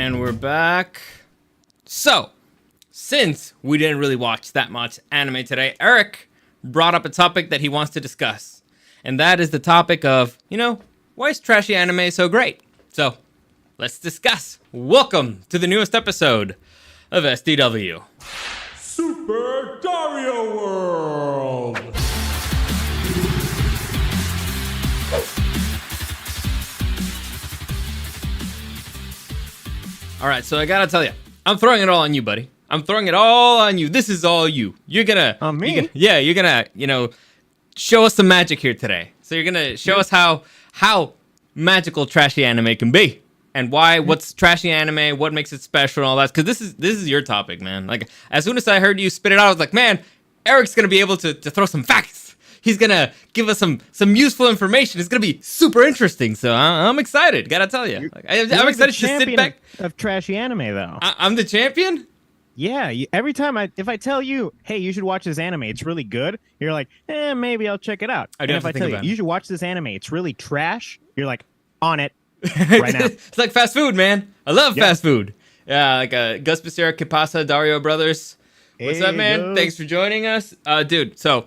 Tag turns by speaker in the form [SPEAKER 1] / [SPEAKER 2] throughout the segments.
[SPEAKER 1] And we're back. So, since we didn't really watch that much anime today, Eric brought up a topic that he wants to discuss. And that is the topic of, why is trashy anime so great? So, let's discuss. Welcome to the newest episode of SDW.
[SPEAKER 2] Super Dario World!
[SPEAKER 1] All right, so I gotta tell you, I'm throwing it all on you, buddy. I'm throwing it all on you. This is all you. You're gonna...
[SPEAKER 3] On me?
[SPEAKER 1] You're gonna, show us some magic here today. So you're gonna show us how magical trashy anime can be. And what's trashy anime, what makes it special and all that. Because this is your topic, man. Like, as soon as I heard you spit it out, I was like, man, Eric's gonna be able to throw some facts. He's gonna give us some useful information. It's gonna be super interesting. So I'm excited. Gotta tell you, I'm excited to sit back.
[SPEAKER 3] Of trashy anime, though.
[SPEAKER 1] I'm the champion.
[SPEAKER 3] Yeah. Every time if I tell you, hey, you should watch this anime, it's really good. You're like, maybe I'll check it out.
[SPEAKER 1] I do
[SPEAKER 3] and
[SPEAKER 1] have
[SPEAKER 3] if
[SPEAKER 1] to
[SPEAKER 3] I
[SPEAKER 1] think
[SPEAKER 3] tell
[SPEAKER 1] about
[SPEAKER 3] you,
[SPEAKER 1] it.
[SPEAKER 3] you should watch this anime, it's really trash. You're like, on it right now.
[SPEAKER 1] It's like fast food, man. I love fast food. Yeah, like Gus Becerra, Kipasa, Dario brothers. What's up, man?
[SPEAKER 3] Gus.
[SPEAKER 1] Thanks for joining us, dude. So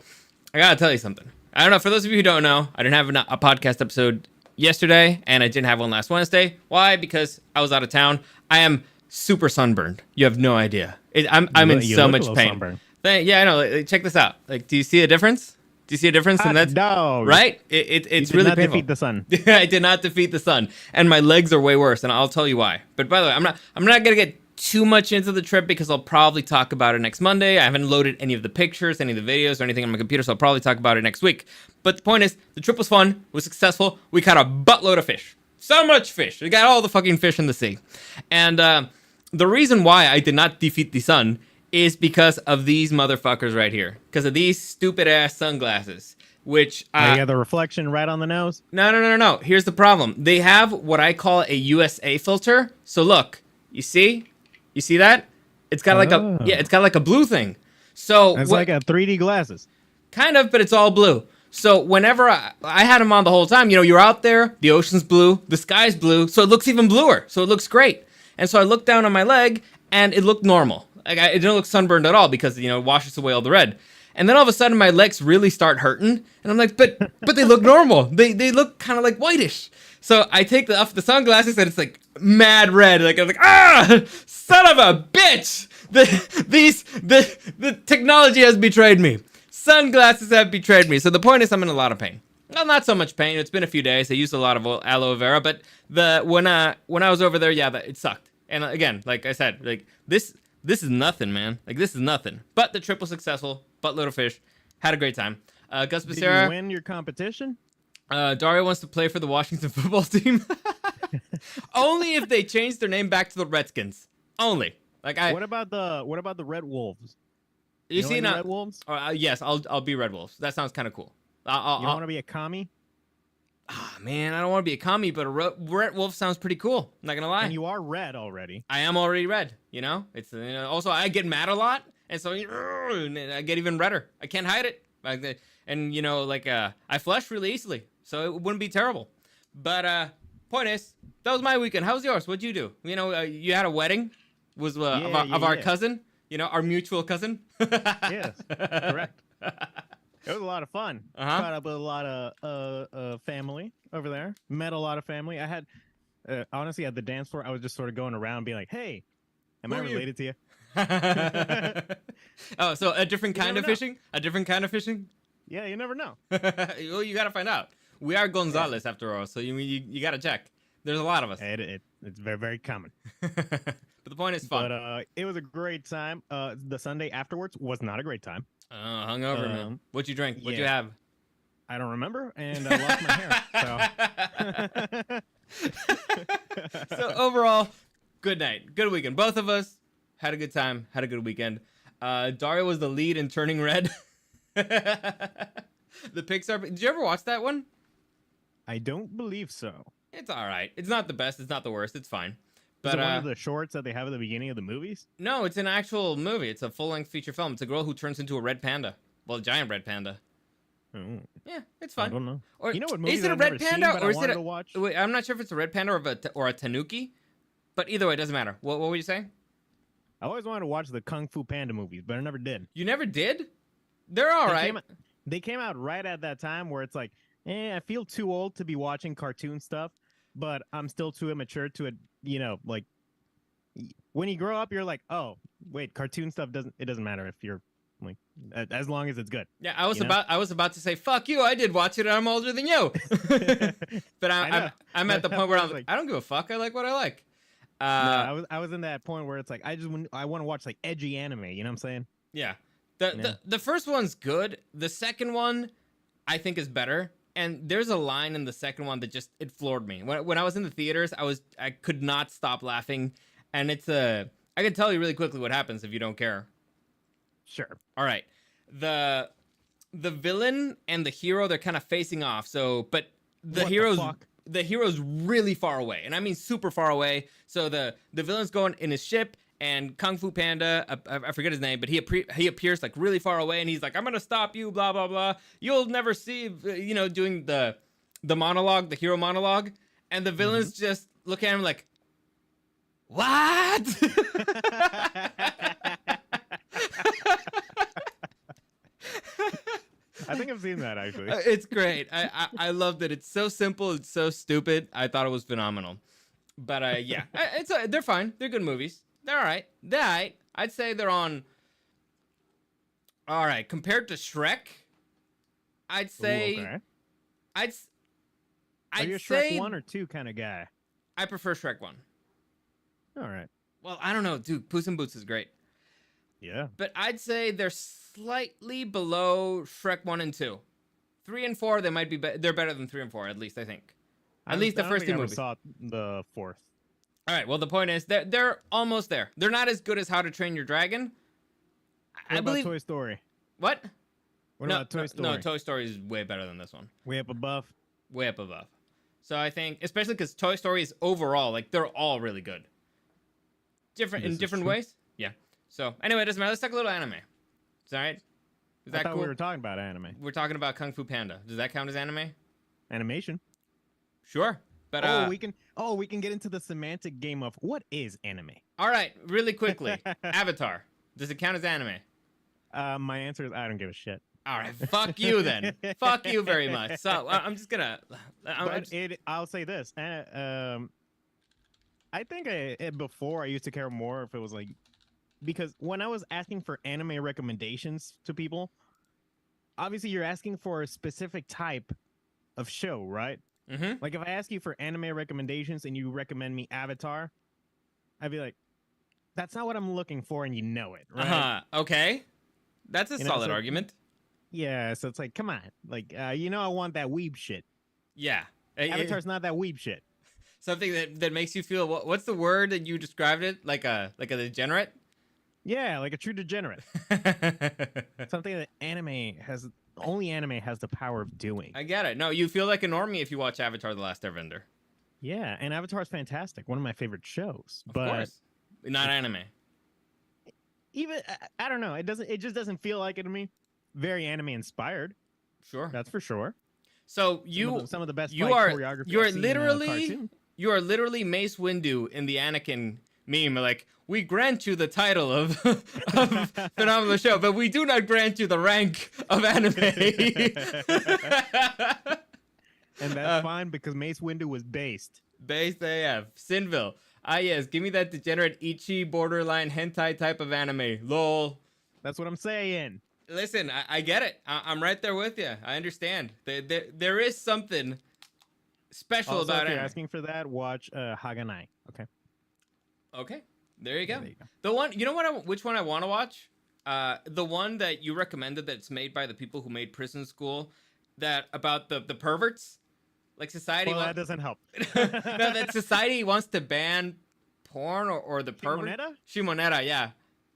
[SPEAKER 1] I gotta tell you something. I don't know. For those of you who don't know, I didn't have a podcast episode yesterday, and I didn't have one last Wednesday. Why? Because I was out of town. I am super sunburned. You have no idea. I'm in so much pain. Yeah, I know. Like, check this out. Like, do you see a difference? Do you see a difference in that?
[SPEAKER 3] No.
[SPEAKER 1] Right? It's really painful.
[SPEAKER 3] Defeat the sun.
[SPEAKER 1] I did not defeat the sun, and my legs are way worse, and I'll tell you why. But by the way, I'm not gonna get too much into the trip because I'll probably talk about it next Monday. I haven't loaded any of the pictures, any of the videos, or anything on my computer, so I'll probably talk about it next week. But the point is, the trip was fun, was successful. We caught a buttload of fish. So much fish. We got all the fucking fish in the sea. And the reason why I did not defeat the sun is because of these motherfuckers right here. Because of these stupid-ass sunglasses. Which
[SPEAKER 3] You got the reflection right on the nose?
[SPEAKER 1] No. Here's the problem. They have what I call a USA filter. So look, you see that? It's got it's got like a blue thing. So
[SPEAKER 3] It's like a 3D glasses.
[SPEAKER 1] Kind of, but it's all blue. So whenever I had them on the whole time, you're out there, the ocean's blue, the sky's blue, so it looks even bluer. So it looks great. And so I looked down on my leg, and it looked normal. Like it didn't look sunburned at all because it washes away all the red. And then all of a sudden, my legs really start hurting, and I'm like, but they look normal. They look kind of like whitish. So I take off the sunglasses, and it's like mad red. Like I'm like, son of a bitch! The technology has betrayed me. Sunglasses have betrayed me. So the point is, I'm in a lot of pain. Well, not so much pain. It's been a few days. I used a lot of aloe vera, but when I was over there, it sucked. And again, like I said, like this is nothing, man. Like this is nothing. But the trip was successful. Buttload of fish. Had a great time. Gus Becerra.
[SPEAKER 3] Did you win your competition?
[SPEAKER 1] Dario wants to play for the Washington football team. Only if they change their name back to the Redskins. Only.
[SPEAKER 3] What about the Red Wolves?
[SPEAKER 1] You see now?
[SPEAKER 3] Red Wolves?
[SPEAKER 1] Yes, I'll be Red Wolves. That sounds kind of cool.
[SPEAKER 3] You want to be a commie?
[SPEAKER 1] Man, I don't want to be a commie, but a Red Wolf sounds pretty cool. I'm not gonna lie.
[SPEAKER 3] And you are red already.
[SPEAKER 1] I am already red. It's also I get mad a lot, and so I get even redder. I can't hide it. I flush really easily, so it wouldn't be terrible. But point is, that was my weekend. How was yours? What'd you do? You had a wedding, of our cousin. Our mutual cousin.
[SPEAKER 3] Yes, correct. It was a lot of fun. Caught up with a lot of family over there. Met a lot of family. I had, honestly, at the dance floor, I was just sort of going around being like, hey, am I related to you?
[SPEAKER 1] Oh, so a different kind of fishing? A different kind of fishing?
[SPEAKER 3] Yeah, you never know.
[SPEAKER 1] Well, you got to find out. We are Gonzalez after all, so you got to check. There's a lot of us.
[SPEAKER 3] It's very, very common.
[SPEAKER 1] But the point is fun.
[SPEAKER 3] But it was a great time. The Sunday afterwards was not a great time.
[SPEAKER 1] Hungover, man. What'd you drink? What'd you have?
[SPEAKER 3] I don't remember, and I lost my hair. So.
[SPEAKER 1] So overall, good night. Good weekend. Both of us had a good time. Had a good weekend. Dario was the lead in Turning Red. The Pixar. Did you ever watch that one?
[SPEAKER 3] I don't believe so.
[SPEAKER 1] It's all right. It's not the best. It's not the worst. It's fine.
[SPEAKER 3] But, is it one of the shorts that they have at the beginning of the movies?
[SPEAKER 1] No, it's an actual movie. It's a full-length feature film. It's a girl who turns into a red panda. Well, a giant red panda.
[SPEAKER 3] Oh.
[SPEAKER 1] Yeah, it's fun.
[SPEAKER 3] I don't know.
[SPEAKER 1] Or,
[SPEAKER 3] what movie
[SPEAKER 1] is it a
[SPEAKER 3] I've
[SPEAKER 1] red
[SPEAKER 3] never
[SPEAKER 1] panda
[SPEAKER 3] seen,
[SPEAKER 1] or is it
[SPEAKER 3] to watch?
[SPEAKER 1] Wait, I'm not sure if it's a red panda or a tanuki. But either way, it doesn't matter. What were you saying?
[SPEAKER 3] I always wanted to watch the Kung Fu Panda movies, but I never did.
[SPEAKER 1] You never did? They're all right.
[SPEAKER 3] They came out right at that time where it's like, I feel too old to be watching cartoon stuff, but I'm still too immature to, like, when you grow up, you're like, oh, wait, cartoon stuff doesn't matter if you're like, as long as it's good.
[SPEAKER 1] Yeah, I was about to say, fuck you, I did watch it, I'm older than you. But I'm at the point where I'm like, I don't give a fuck, I like what I like.
[SPEAKER 3] No, I was in that point where it's like, I want to watch like edgy anime, you know what I'm saying?
[SPEAKER 1] Yeah. The first one's good. The second one, I think, is better. And there's a line in the second one that just, it floored me. When I was in the theaters, I could not stop laughing. And I can tell you really quickly what happens if you don't care.
[SPEAKER 3] Sure.
[SPEAKER 1] All right. The villain and the hero, they're kind of facing off. But the hero's really far away, and I mean super far away. So the villain's going in his ship, and Kung Fu Panda, I forget his name, but he appears like really far away, and he's like, I'm gonna stop you, blah blah blah. You'll never see, doing the monologue, the hero monologue, and the villains just look at him like, what?
[SPEAKER 3] I think I've seen that, actually.
[SPEAKER 1] It's great. I loved it. It's so simple. It's so stupid. I thought it was phenomenal. But yeah, they're fine. They're good movies. They're all right. They're all right. I'd say they're on. All right, compared to Shrek, I'd say.
[SPEAKER 3] Ooh, okay.
[SPEAKER 1] I'd
[SPEAKER 3] Are you a Shrek 1 or 2 kind of guy?
[SPEAKER 1] I prefer Shrek 1.
[SPEAKER 3] All right.
[SPEAKER 1] Well, I don't know, dude. Puss in Boots is great.
[SPEAKER 3] Yeah.
[SPEAKER 1] But I'd say they're slightly below Shrek 1 and 2. 3 and 4, they might be, they're better than 3 and 4, at least, I think. At least the first two movies.
[SPEAKER 3] I saw the fourth.
[SPEAKER 1] All right, well, the point is, they're almost there. They're not as good as How to Train Your Dragon.
[SPEAKER 3] What about Toy Story?
[SPEAKER 1] What?
[SPEAKER 3] What about Toy Story?
[SPEAKER 1] No, Toy Story is way better than this one.
[SPEAKER 3] Way up above?
[SPEAKER 1] Way up above. So I think, especially because Toy Story is overall, like, they're all really good. In different ways? Yeah. So, anyway, it doesn't matter. Let's talk a little anime. Is that all right? Is that
[SPEAKER 3] I thought
[SPEAKER 1] cool?
[SPEAKER 3] we were talking about anime.
[SPEAKER 1] We're talking about Kung Fu Panda. Does that count as anime?
[SPEAKER 3] Animation.
[SPEAKER 1] Sure. But
[SPEAKER 3] we can get into the semantic game of what is anime.
[SPEAKER 1] All right, really quickly. Avatar. Does it count as anime?
[SPEAKER 3] My answer is I don't give a shit.
[SPEAKER 1] All right, fuck you then. Fuck you very much. So I'm just gonna.
[SPEAKER 3] I'll say this. I think before I used to care more if it was like, because when I was asking for anime recommendations to people, obviously you're asking for a specific type of show, right?
[SPEAKER 1] Mm-hmm.
[SPEAKER 3] Like if I ask you for anime recommendations and you recommend me Avatar, I'd be like, that's not what I'm looking for, and you know it, right?
[SPEAKER 1] Okay, that's a solid argument.
[SPEAKER 3] Yeah, so it's like, come on, like I want that weeb shit.
[SPEAKER 1] Yeah,
[SPEAKER 3] Avatar's not that weeb shit.
[SPEAKER 1] Something that makes you feel what's the word that you described it like a degenerate?
[SPEAKER 3] Yeah, like a true degenerate. Something that only anime has the power of doing.
[SPEAKER 1] I get it. No, you feel like a normie if you watch Avatar: The Last Airbender.
[SPEAKER 3] Yeah, and Avatar's fantastic. One of my favorite shows.
[SPEAKER 1] Of course. Not anime.
[SPEAKER 3] Even I don't know. It just doesn't feel like it to me. Very anime inspired.
[SPEAKER 1] Sure.
[SPEAKER 3] That's for sure.
[SPEAKER 1] So
[SPEAKER 3] some of the best
[SPEAKER 1] choreography. You are literally
[SPEAKER 3] cartoon.
[SPEAKER 1] Mace Windu in the Anakin meme. Like, we grant you the title of phenomenal show, but we do not grant you the rank of anime.
[SPEAKER 3] And that's fine because Mace Windu was based.
[SPEAKER 1] Based AF. Sinville. Yes, give me that degenerate Ichi borderline hentai type of anime. Lol.
[SPEAKER 3] That's what I'm saying.
[SPEAKER 1] Listen, I get it. I'm right there with you. I understand. There is something special
[SPEAKER 3] also,
[SPEAKER 1] about
[SPEAKER 3] if
[SPEAKER 1] it.
[SPEAKER 3] you're asking for that, watch Haganai. Okay.
[SPEAKER 1] Okay. There you go.
[SPEAKER 3] Yeah, there you go.
[SPEAKER 1] The one, you know which one I want to watch? The one that you recommended that's made by the people who made Prison School, that about the perverts. Like society.
[SPEAKER 3] Well, that doesn't help.
[SPEAKER 1] No, that society wants to ban porn or the pervert.
[SPEAKER 3] Shimoneta?
[SPEAKER 1] Shimoneta, yeah.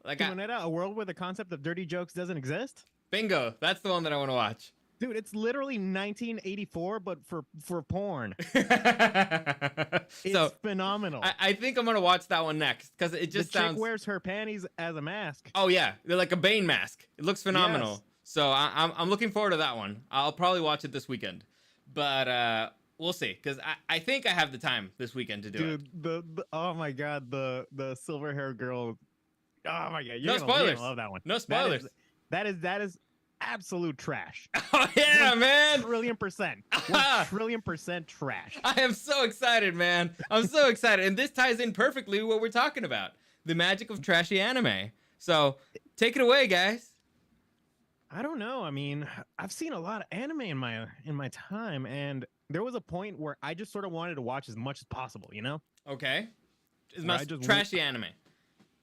[SPEAKER 1] Like
[SPEAKER 3] Shimoneta, a world where the concept of dirty jokes doesn't exist?
[SPEAKER 1] Bingo. That's the one that I want to watch.
[SPEAKER 3] Dude, it's literally 1984, but for porn.
[SPEAKER 1] It's
[SPEAKER 3] phenomenal.
[SPEAKER 1] I think I'm gonna watch that one next because it just sounds.
[SPEAKER 3] Chick wears her panties as a mask.
[SPEAKER 1] Oh yeah, they're like a Bane mask. It looks phenomenal.
[SPEAKER 3] Yes.
[SPEAKER 1] So I'm looking forward to that one. I'll probably watch it this weekend. But we'll see. Because I think I have the time this weekend to do it.
[SPEAKER 3] Dude, the oh my god, the silver hair girl. Oh my god,
[SPEAKER 1] No
[SPEAKER 3] you're
[SPEAKER 1] spoilers.
[SPEAKER 3] gonna love that one.
[SPEAKER 1] No spoilers.
[SPEAKER 3] That is absolute trash.
[SPEAKER 1] Oh yeah,
[SPEAKER 3] 1
[SPEAKER 1] man.
[SPEAKER 3] trillion percent. 1 trillion percent trash.
[SPEAKER 1] I am so excited, man. I'm so excited. And this ties in perfectly with what we're talking about. The magic of trashy anime. So take it away, guys.
[SPEAKER 3] I don't know. I mean, I've seen a lot of anime in my time, and there was a point where I just sort of wanted to watch as much as possible, you know?
[SPEAKER 1] Okay. It's
[SPEAKER 3] Where
[SPEAKER 1] my
[SPEAKER 3] I just
[SPEAKER 1] trashy anime.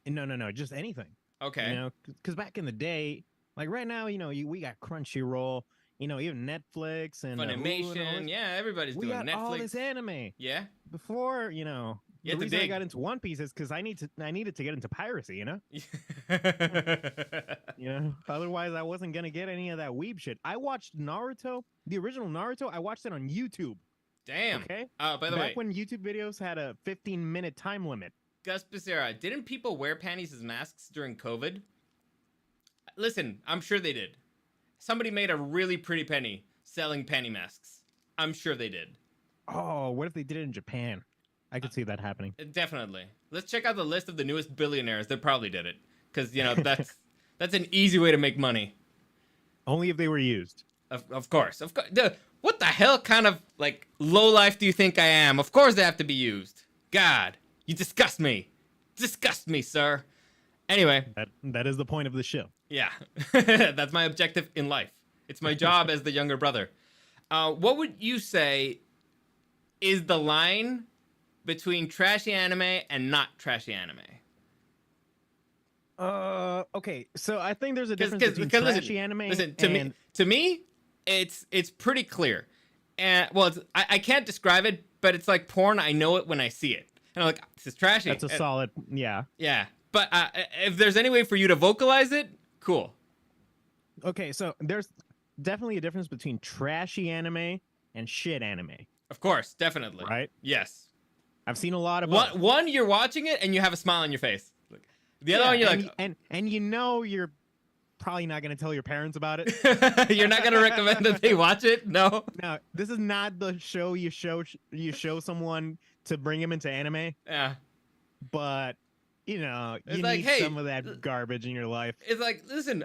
[SPEAKER 3] No, just anything.
[SPEAKER 1] Okay.
[SPEAKER 3] You know, because back in the day, like right now, you know, we got Crunchyroll, you know, even Netflix and Hulu and all
[SPEAKER 1] Funimation.
[SPEAKER 3] this.
[SPEAKER 1] Yeah, everybody's
[SPEAKER 3] We
[SPEAKER 1] doing
[SPEAKER 3] got all this
[SPEAKER 1] Netflix.
[SPEAKER 3] anime.
[SPEAKER 1] Yeah.
[SPEAKER 3] Before, you know,
[SPEAKER 1] You
[SPEAKER 3] the
[SPEAKER 1] had to
[SPEAKER 3] reason I
[SPEAKER 1] dig.
[SPEAKER 3] got into One Piece is because I needed to get into piracy, you know? You know, otherwise I wasn't gonna get any of that weeb shit. I watched Naruto, the original Naruto. I watched it on YouTube.
[SPEAKER 1] Damn.
[SPEAKER 3] Okay.
[SPEAKER 1] By the way,
[SPEAKER 3] Back when YouTube videos had a 15-minute time limit.
[SPEAKER 1] Gus Becerra, didn't people wear panties as masks during COVID? Listen, I'm sure they did. Somebody made a really pretty penny selling panty masks. I'm sure they did.
[SPEAKER 3] Oh, what if they did it in Japan? I could see that happening.
[SPEAKER 1] Definitely. Let's check out the list of the newest billionaires that probably did it. Because, you know, that's an easy way to make money.
[SPEAKER 3] Only if they were used.
[SPEAKER 1] Of course. Dude, what the hell kind of, like, low life do you think I am? Of course they have to be used. God, you disgust me. Disgust me, sir. Anyway.
[SPEAKER 3] That is the point of the show.
[SPEAKER 1] Yeah. That's my objective in life. It's my job as the younger brother. What would you say is the line between trashy anime and not trashy anime?
[SPEAKER 3] Okay, so I think there's a difference between trashy anime
[SPEAKER 1] listen,
[SPEAKER 3] and...
[SPEAKER 1] to me, it's pretty clear. And well, I can't describe it, but it's like porn. I know it when I see it, and I'm like, this is trashy.
[SPEAKER 3] That's a solid, yeah.
[SPEAKER 1] Yeah, but if there's any way for you to vocalize it, cool.
[SPEAKER 3] Okay, so there's definitely a difference between trashy anime and shit anime.
[SPEAKER 1] Of course, definitely.
[SPEAKER 3] Right?
[SPEAKER 1] Yes.
[SPEAKER 3] I've seen a lot of
[SPEAKER 1] one. You're watching it and you have a smile on your face. The other one, you're like,
[SPEAKER 3] and you know you're probably not going to tell your parents about it.
[SPEAKER 1] You're not going to recommend that they watch it. No.
[SPEAKER 3] No, this is not the show you show someone to bring him into anime.
[SPEAKER 1] Yeah.
[SPEAKER 3] But you know,
[SPEAKER 1] it's
[SPEAKER 3] you
[SPEAKER 1] like,
[SPEAKER 3] need
[SPEAKER 1] hey,
[SPEAKER 3] some of that garbage in your life.
[SPEAKER 1] It's like, listen,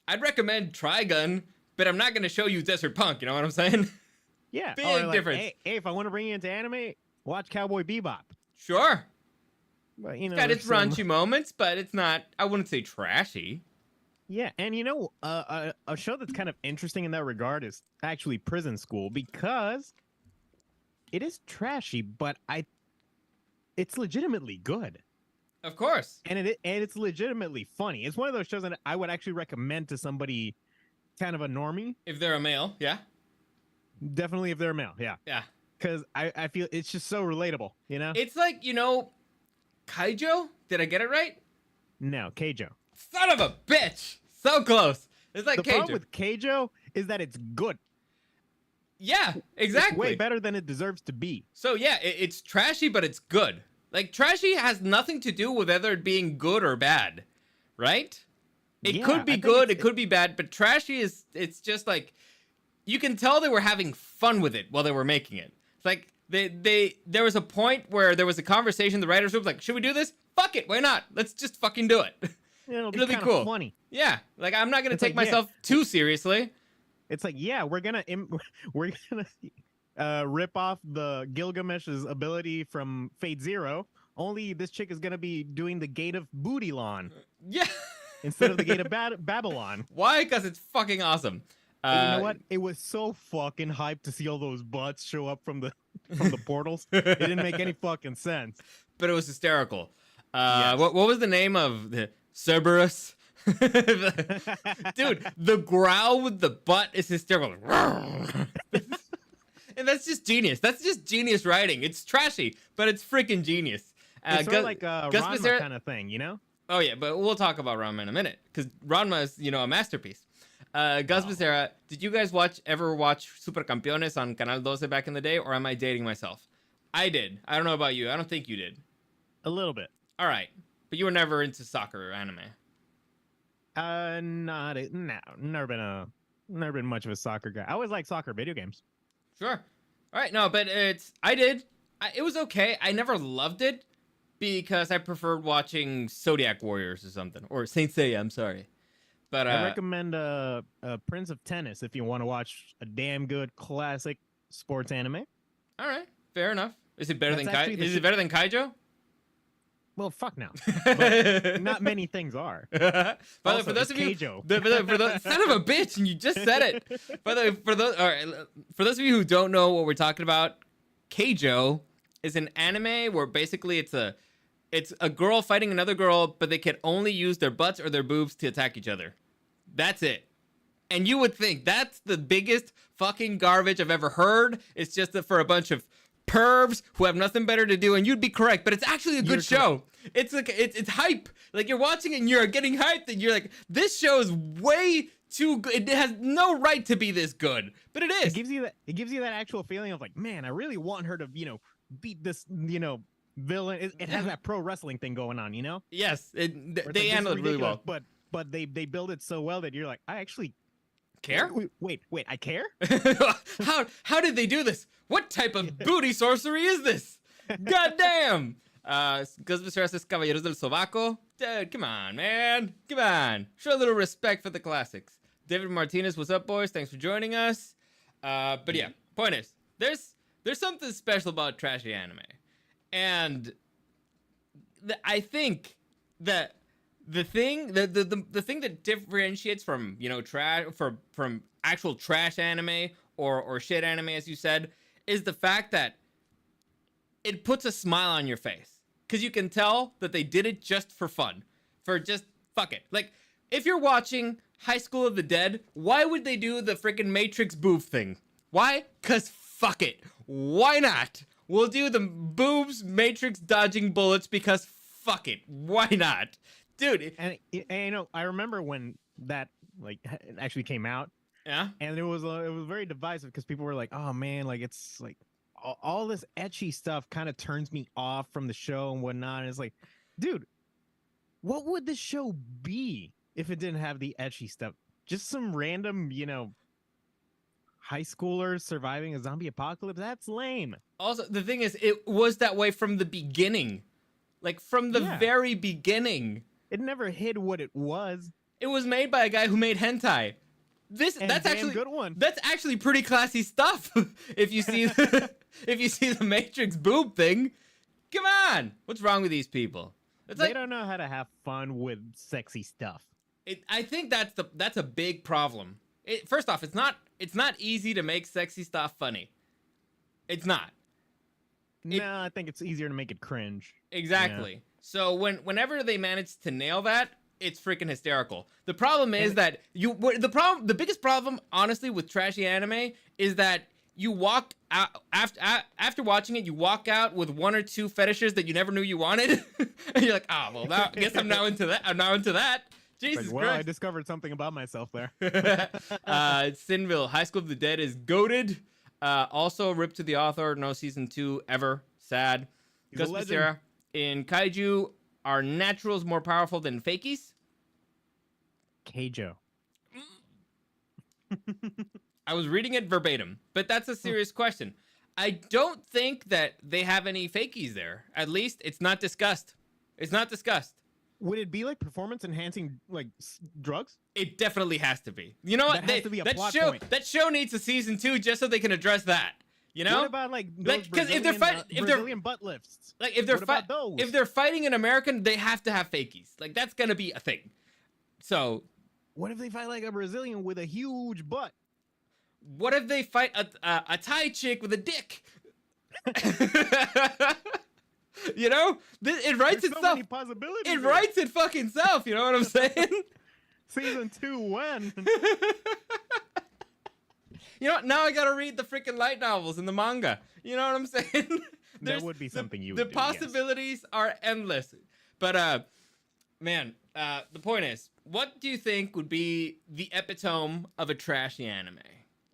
[SPEAKER 1] I'd recommend Trigun, but I'm not going to show you Desert Punk. You know what I'm saying?
[SPEAKER 3] Yeah.
[SPEAKER 1] Big difference.
[SPEAKER 3] Hey, if I want to bring you into anime, watch Cowboy Bebop.
[SPEAKER 1] Sure.
[SPEAKER 3] But you know,
[SPEAKER 1] It's got its raunchy moments, but it's not, I wouldn't say trashy.
[SPEAKER 3] Yeah, and you know, a show that's kind of interesting in that regard is actually Prison School, because it is trashy, but it's legitimately good.
[SPEAKER 1] Of course.
[SPEAKER 3] And it's legitimately funny. It's one of those shows that I would actually recommend to somebody kind of a normie.
[SPEAKER 1] If they're a male, yeah.
[SPEAKER 3] Definitely if they're a male, yeah.
[SPEAKER 1] Yeah.
[SPEAKER 3] Because I feel it's just so relatable, you know?
[SPEAKER 1] It's like, you know, Kaijo? Did I get it right?
[SPEAKER 3] No, Keijo.
[SPEAKER 1] Son of a bitch! So close. It's like
[SPEAKER 3] The
[SPEAKER 1] Keijo.
[SPEAKER 3] problem with Keijo is that it's good.
[SPEAKER 1] Yeah, exactly.
[SPEAKER 3] It's way better than it deserves to be.
[SPEAKER 1] So yeah, it's trashy, but it's good. Like, trashy has nothing to do with whether it being good or bad, right? It
[SPEAKER 3] Yeah,
[SPEAKER 1] could be
[SPEAKER 3] I think
[SPEAKER 1] good, it could be bad, but trashy it's just like, you can tell they were having fun with it while they were making it. It's like, there was a point where there was a conversation, the writers was like, should we do this? Fuck it, why not? Let's just fucking do it.
[SPEAKER 3] It'll
[SPEAKER 1] be
[SPEAKER 3] kinda
[SPEAKER 1] cool.
[SPEAKER 3] Funny.
[SPEAKER 1] Yeah, like, I'm not gonna
[SPEAKER 3] It's
[SPEAKER 1] take
[SPEAKER 3] like, yeah.
[SPEAKER 1] myself too seriously.
[SPEAKER 3] It's like, yeah, we're gonna rip off the Gilgamesh's ability from Fate Zero. Only this chick is gonna be doing the Gate of Bootylon
[SPEAKER 1] Yeah.
[SPEAKER 3] instead of the Gate of Babylon.
[SPEAKER 1] Why? Because it's fucking awesome.
[SPEAKER 3] And you know what? It was so fucking hyped to see all those butts show up from the portals. It didn't make any fucking sense.
[SPEAKER 1] But it was hysterical.
[SPEAKER 3] Yes.
[SPEAKER 1] What was the name of the Cerberus? Dude, the growl with the butt is hysterical. And that's just genius. That's just genius writing. It's trashy, but it's freaking genius.
[SPEAKER 3] It's sort of like a
[SPEAKER 1] Gus
[SPEAKER 3] Ranma
[SPEAKER 1] Becerra-
[SPEAKER 3] kind of thing, you know?
[SPEAKER 1] Oh yeah, but we'll talk about Ranma in a minute, because Ranma is, you know, a masterpiece. Gus Becerra, did you guys ever watch Super Campeones on Canal 12 back in the day, or am I dating myself? I did. I don't know about you. I don't think you did.
[SPEAKER 3] A little bit.
[SPEAKER 1] All right, but you were never into soccer or anime.
[SPEAKER 3] Never been much of a soccer guy. I always like soccer video games.
[SPEAKER 1] Sure. All right, no, but it was okay. I never loved it because I preferred watching Zodiac Warriors or something, or Saint Seiya. I'm sorry, but
[SPEAKER 3] I recommend Prince of Tennis if you want to watch a damn good classic sports anime.
[SPEAKER 1] All right, fair enough. Is it better
[SPEAKER 3] That's
[SPEAKER 1] than
[SPEAKER 3] actually the
[SPEAKER 1] Is it better than Kaijo?
[SPEAKER 3] Well, fuck no. But not many things are.
[SPEAKER 1] By the way,
[SPEAKER 3] Also,
[SPEAKER 1] for those
[SPEAKER 3] it's
[SPEAKER 1] of you,
[SPEAKER 3] Keijo.
[SPEAKER 1] for those, son of a bitch, and you just said it. By the way, for those of you who don't know what we're talking about, Keijo is an anime where basically it's a girl fighting another girl, but they can only use their butts or their boobs to attack each other. That's it. And you would think that's the biggest fucking garbage I've ever heard. It's just for a bunch of pervs who have nothing better to do, and you'd be correct, but it's actually a good show. It's like it's hype. Like you're watching it and you're getting hyped, and you're like, this show is way too good. It has no right to be this good, but it is.
[SPEAKER 3] It gives you that actual feeling of like, man, I really want her to, beat this, villain. It has that pro wrestling thing going on,
[SPEAKER 1] Yes,
[SPEAKER 3] Where
[SPEAKER 1] they handle it really well.
[SPEAKER 3] But they build it so well that you're like, I actually
[SPEAKER 1] care.
[SPEAKER 3] Wait, I care.
[SPEAKER 1] How did they do this? What type of booty sorcery is this? God damn. Ghostbusters says Caballeros del Sobaco. Dude, come on, man. Come on. Show a little respect for the classics. David Martinez, what's up, boys? Thanks for joining us. But yeah, point is, there's something special about trashy anime. And I think that the thing that differentiates from from actual trash anime or shit anime, as you said, is the fact that it puts a smile on your face because you can tell that they did it just for fun, for just fuck it. Like if you're watching High School of the Dead, why would they do the freaking Matrix boob thing? Why? Cause fuck it. Why not? We'll do the boobs Matrix dodging bullets because fuck it. Why not? Dude.
[SPEAKER 3] And I remember when that actually came out.
[SPEAKER 1] Yeah.
[SPEAKER 3] And it was very divisive because people were like, oh man, like it's like all this ecchi stuff kind of turns me off from the show and whatnot. And it's like, dude, what would this show be if it didn't have the ecchi stuff? Just some random, high schoolers surviving a zombie apocalypse? That's lame.
[SPEAKER 1] Also, the thing is, it was that way from the beginning. Like, from the very beginning.
[SPEAKER 3] It never hid what it was.
[SPEAKER 1] It was made by a guy who made hentai. That's actually
[SPEAKER 3] good one.
[SPEAKER 1] That's actually pretty classy stuff. If you see the Matrix boob thing, come on. What's wrong with these people?
[SPEAKER 3] They don't know how to have fun with sexy stuff.
[SPEAKER 1] I think that's a big problem. First off, it's not easy to make sexy stuff funny. It's not.
[SPEAKER 3] No, I think it's easier to make it cringe.
[SPEAKER 1] Exactly. Yeah. So whenever they manage to nail that, it's freaking hysterical. The problem is that the biggest problem, honestly, with trashy anime is that you walk out after watching it, you walk out with one or two fetishes that you never knew you wanted, and you're like, well, now I guess I'm now into that. I'm now into that. Jesus
[SPEAKER 3] Christ. I discovered something about myself there.
[SPEAKER 1] Sinville, High School of the Dead is goated. Also, rip to the author. No season 2 ever. Sad. Gus Becerra. In Kaiju, are naturals more powerful than fakies?
[SPEAKER 3] Keijo.
[SPEAKER 1] I was reading it verbatim, but that's a serious question. I don't think that they have any fakies there. At least it's not discussed. It's not discussed.
[SPEAKER 3] Would it be like performance enhancing drugs?
[SPEAKER 1] It definitely has to be. You know what?
[SPEAKER 3] That has to be a plot point.
[SPEAKER 1] That show needs a season 2 just so they can address that. You know?
[SPEAKER 3] What about those Brazilian butt lifts?
[SPEAKER 1] Like if they're fighting an American, they have to have fakies. Like that's gonna be a thing. So
[SPEAKER 3] what if they fight like a Brazilian with a huge butt?
[SPEAKER 1] What if they fight a Thai chick with a dick? You know, it writes
[SPEAKER 3] There's
[SPEAKER 1] itself.
[SPEAKER 3] So many possibilities.
[SPEAKER 1] It writes it fucking self. You know what I'm saying?
[SPEAKER 3] Season 2 when?
[SPEAKER 1] You know what? Now I gotta read the freaking light novels and the manga. You know what I'm saying?
[SPEAKER 3] That would be something you would
[SPEAKER 1] do.
[SPEAKER 3] The
[SPEAKER 1] possibilities are endless. But man, the point is, what do you think would be the epitome of a trashy anime?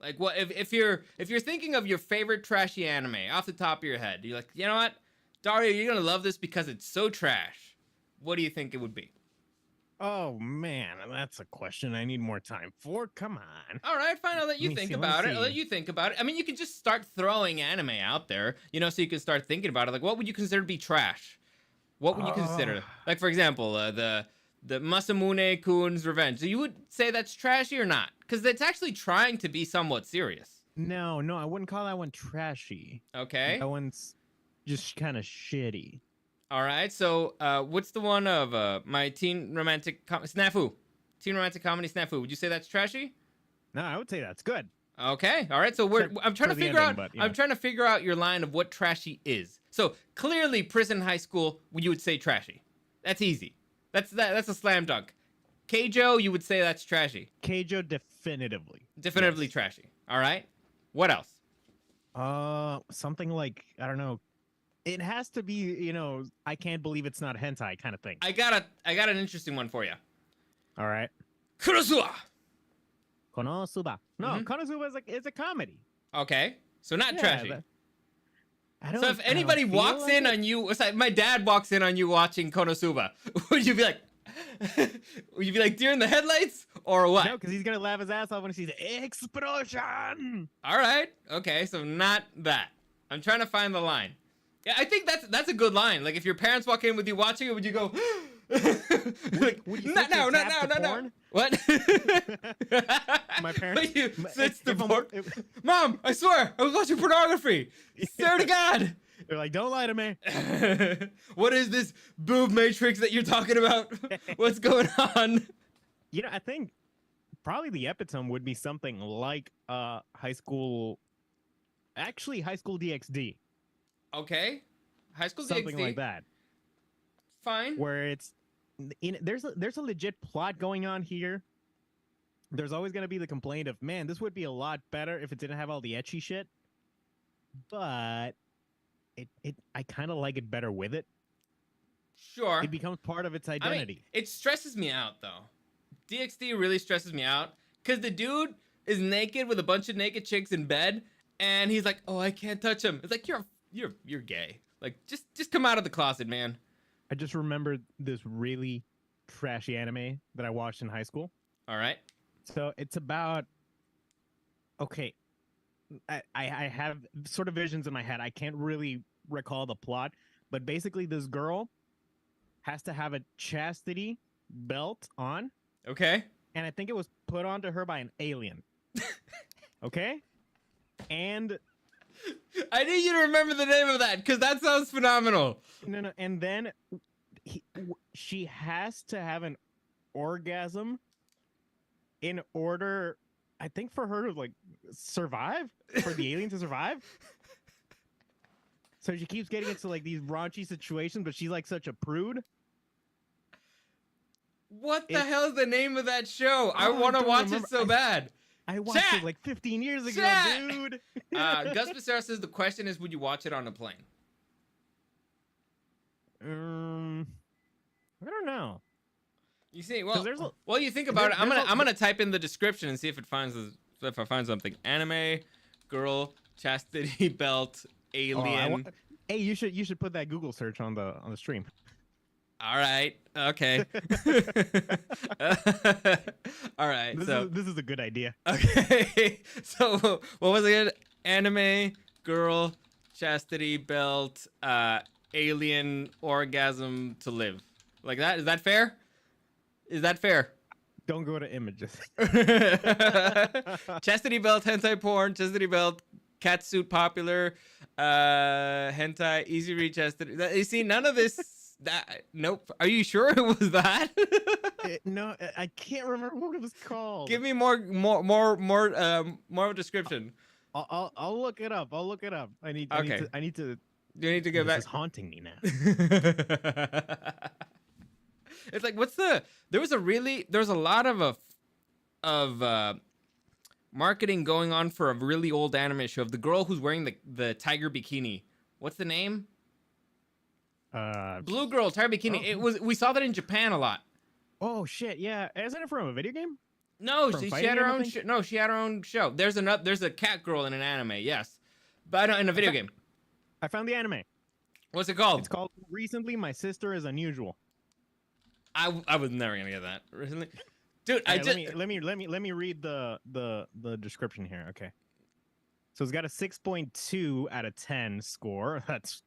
[SPEAKER 1] Like, what if you're thinking of your favorite trashy anime off the top of your head? You're like, you know what, Dario, you're gonna love this because it's so trash. What do you think it would be?
[SPEAKER 3] Oh man, that's a question I need more time for. Come on.
[SPEAKER 1] All right, fine. I'll let you
[SPEAKER 3] Let me
[SPEAKER 1] think
[SPEAKER 3] see,
[SPEAKER 1] about
[SPEAKER 3] let
[SPEAKER 1] it.
[SPEAKER 3] me
[SPEAKER 1] I'll let
[SPEAKER 3] see.
[SPEAKER 1] you think about it. I mean, you can just start throwing anime out there, so you can start thinking about it. Like, what would you consider to be trash? What would you
[SPEAKER 3] Oh,
[SPEAKER 1] consider? Like, for example, the Masamune Kun's Revenge. So you would say that's trashy or not? Because it's actually trying to be somewhat serious.
[SPEAKER 3] no, I wouldn't call that one trashy.
[SPEAKER 1] Okay.
[SPEAKER 3] That one's just kind of shitty.
[SPEAKER 1] All right. So, what's the one of my teen romantic Snafu? Teen romantic comedy Snafu. Would you say that's trashy?
[SPEAKER 3] No, I would say that's good.
[SPEAKER 1] Okay. All right. So
[SPEAKER 3] Except
[SPEAKER 1] I'm trying
[SPEAKER 3] for
[SPEAKER 1] to
[SPEAKER 3] the
[SPEAKER 1] figure
[SPEAKER 3] ending,
[SPEAKER 1] out.
[SPEAKER 3] but,
[SPEAKER 1] I'm trying to figure out your line of what trashy is. So clearly, prison high school. You would say trashy. That's easy. That's a slam dunk. Keijo, you would say that's trashy.
[SPEAKER 3] Keijo definitively.
[SPEAKER 1] Definitively
[SPEAKER 3] Yes.
[SPEAKER 1] trashy. All right. What else?
[SPEAKER 3] Something like, I don't know. It has to be, I can't believe it's not hentai kind of thing.
[SPEAKER 1] I got an interesting one for you.
[SPEAKER 3] All right.
[SPEAKER 1] Kurosuwa.
[SPEAKER 3] Konosuba. No, Konosuba is a comedy.
[SPEAKER 1] Okay. So not
[SPEAKER 3] Yeah,
[SPEAKER 1] trashy.
[SPEAKER 3] I don't.
[SPEAKER 1] So if anybody walks in on you, it's like my dad walks in on you watching Konosuba, would you be like, would you be like deer in the headlights or what?
[SPEAKER 3] No, because he's gonna laugh his ass off when he sees the explosion.
[SPEAKER 1] All right. Okay. So not that. I'm trying to find the line. Yeah, I think that's a good line. Like if your parents walk in with you watching it, would you go? Like,
[SPEAKER 3] would you
[SPEAKER 1] not now,
[SPEAKER 3] sit
[SPEAKER 1] not
[SPEAKER 3] there,
[SPEAKER 1] now,
[SPEAKER 3] tap
[SPEAKER 1] not
[SPEAKER 3] the
[SPEAKER 1] now.
[SPEAKER 3] porn?
[SPEAKER 1] What?
[SPEAKER 3] My parents.
[SPEAKER 1] But you
[SPEAKER 3] my-
[SPEAKER 1] sits the
[SPEAKER 3] if I'm-
[SPEAKER 1] porn.
[SPEAKER 3] if-
[SPEAKER 1] Mom, I swear, I was watching pornography. Swear to God.
[SPEAKER 3] They're like, don't lie to me.
[SPEAKER 1] What is this boob matrix that you're talking about? What's going on?
[SPEAKER 3] I think probably the epitome would be something like high school. Actually, high school DxD.
[SPEAKER 1] Okay. High school
[SPEAKER 3] Something
[SPEAKER 1] DxD.
[SPEAKER 3] like that,
[SPEAKER 1] Fine.
[SPEAKER 3] where it's there's a legit plot going on here. There's always going to be the complaint of, man, this would be a lot better if it didn't have all the ecchi shit. But I kind of like it better with it.
[SPEAKER 1] Sure.
[SPEAKER 3] It becomes part of its
[SPEAKER 1] I mean,
[SPEAKER 3] identity.
[SPEAKER 1] it stresses me out though. DxD really stresses me out because the dude is naked with a bunch of naked chicks in bed, and he's like, "Oh, I can't touch him." It's like you're gay. Like just come out of the closet, man.
[SPEAKER 3] I just remembered this really trashy anime that I watched in high school.
[SPEAKER 1] All right.
[SPEAKER 3] So it's about, okay, I have sort of visions in my head. I can't really recall the plot, but basically this girl has to have a chastity belt on,
[SPEAKER 1] Okay.
[SPEAKER 3] and I think it was put onto her by an alien. Okay? And
[SPEAKER 1] I need you to remember the name of that because that sounds phenomenal.
[SPEAKER 3] no, and then she has to have an orgasm in order, I think, for her to like survive, for the alien to survive. So she keeps getting into like these raunchy situations, but she's like such a prude.
[SPEAKER 1] What the hell is the name of that show? I
[SPEAKER 3] Oh, I
[SPEAKER 1] want to
[SPEAKER 3] don't
[SPEAKER 1] watch
[SPEAKER 3] remember.
[SPEAKER 1] it so bad.
[SPEAKER 3] I watched
[SPEAKER 1] Chat!
[SPEAKER 3] it like 15 years ago,
[SPEAKER 1] Chat!
[SPEAKER 3] dude.
[SPEAKER 1] Gus Becerra says the question is, would you watch it on a plane?
[SPEAKER 3] I don't know.
[SPEAKER 1] You see,
[SPEAKER 3] 'Cause there's a-
[SPEAKER 1] well, you think about it. I'm
[SPEAKER 3] there's a-
[SPEAKER 1] gonna type in the description and see if it finds if I find something. Anime, girl, chastity belt, alien.
[SPEAKER 3] Hey, you should put that Google search on the stream.
[SPEAKER 1] All right. Okay. All right.
[SPEAKER 3] This is a good idea.
[SPEAKER 1] Okay. So what was it again? Anime, girl, chastity belt, alien, orgasm to live. Like that? Is that fair? Is that fair?
[SPEAKER 3] Don't go to images.
[SPEAKER 1] Chastity belt, hentai porn, chastity belt, cat suit popular, hentai, easy read chastity. You see, none of this. Nope. Are you sure it was that?
[SPEAKER 3] No, I can't remember what it was called.
[SPEAKER 1] Give me more of a description.
[SPEAKER 3] I'll look it up. I need to.
[SPEAKER 1] You need to go
[SPEAKER 3] This
[SPEAKER 1] back.
[SPEAKER 3] is haunting me now.
[SPEAKER 1] It's like there was a lot of marketing going on for a really old anime show of the girl who's wearing the tiger bikini. What's the name? Blue Girl Tiger Bikini.
[SPEAKER 3] Oh.
[SPEAKER 1] We saw that in Japan a lot.
[SPEAKER 3] Oh shit! Yeah, isn't it from a video game?
[SPEAKER 1] No,
[SPEAKER 3] From
[SPEAKER 1] she
[SPEAKER 3] fighting
[SPEAKER 1] had her
[SPEAKER 3] game, I
[SPEAKER 1] own.
[SPEAKER 3] think?
[SPEAKER 1] No, she had her own show. There's a cat girl in an anime. Yes, but in a video game.
[SPEAKER 3] I found the anime.
[SPEAKER 1] What's it called?
[SPEAKER 3] It's called Recently My Sister Is Unusual.
[SPEAKER 1] I was never gonna get that. Really? Dude, I
[SPEAKER 3] Alright,
[SPEAKER 1] just
[SPEAKER 3] let me read the description here. Okay. So it's got a 6.2 out of 10 score. That's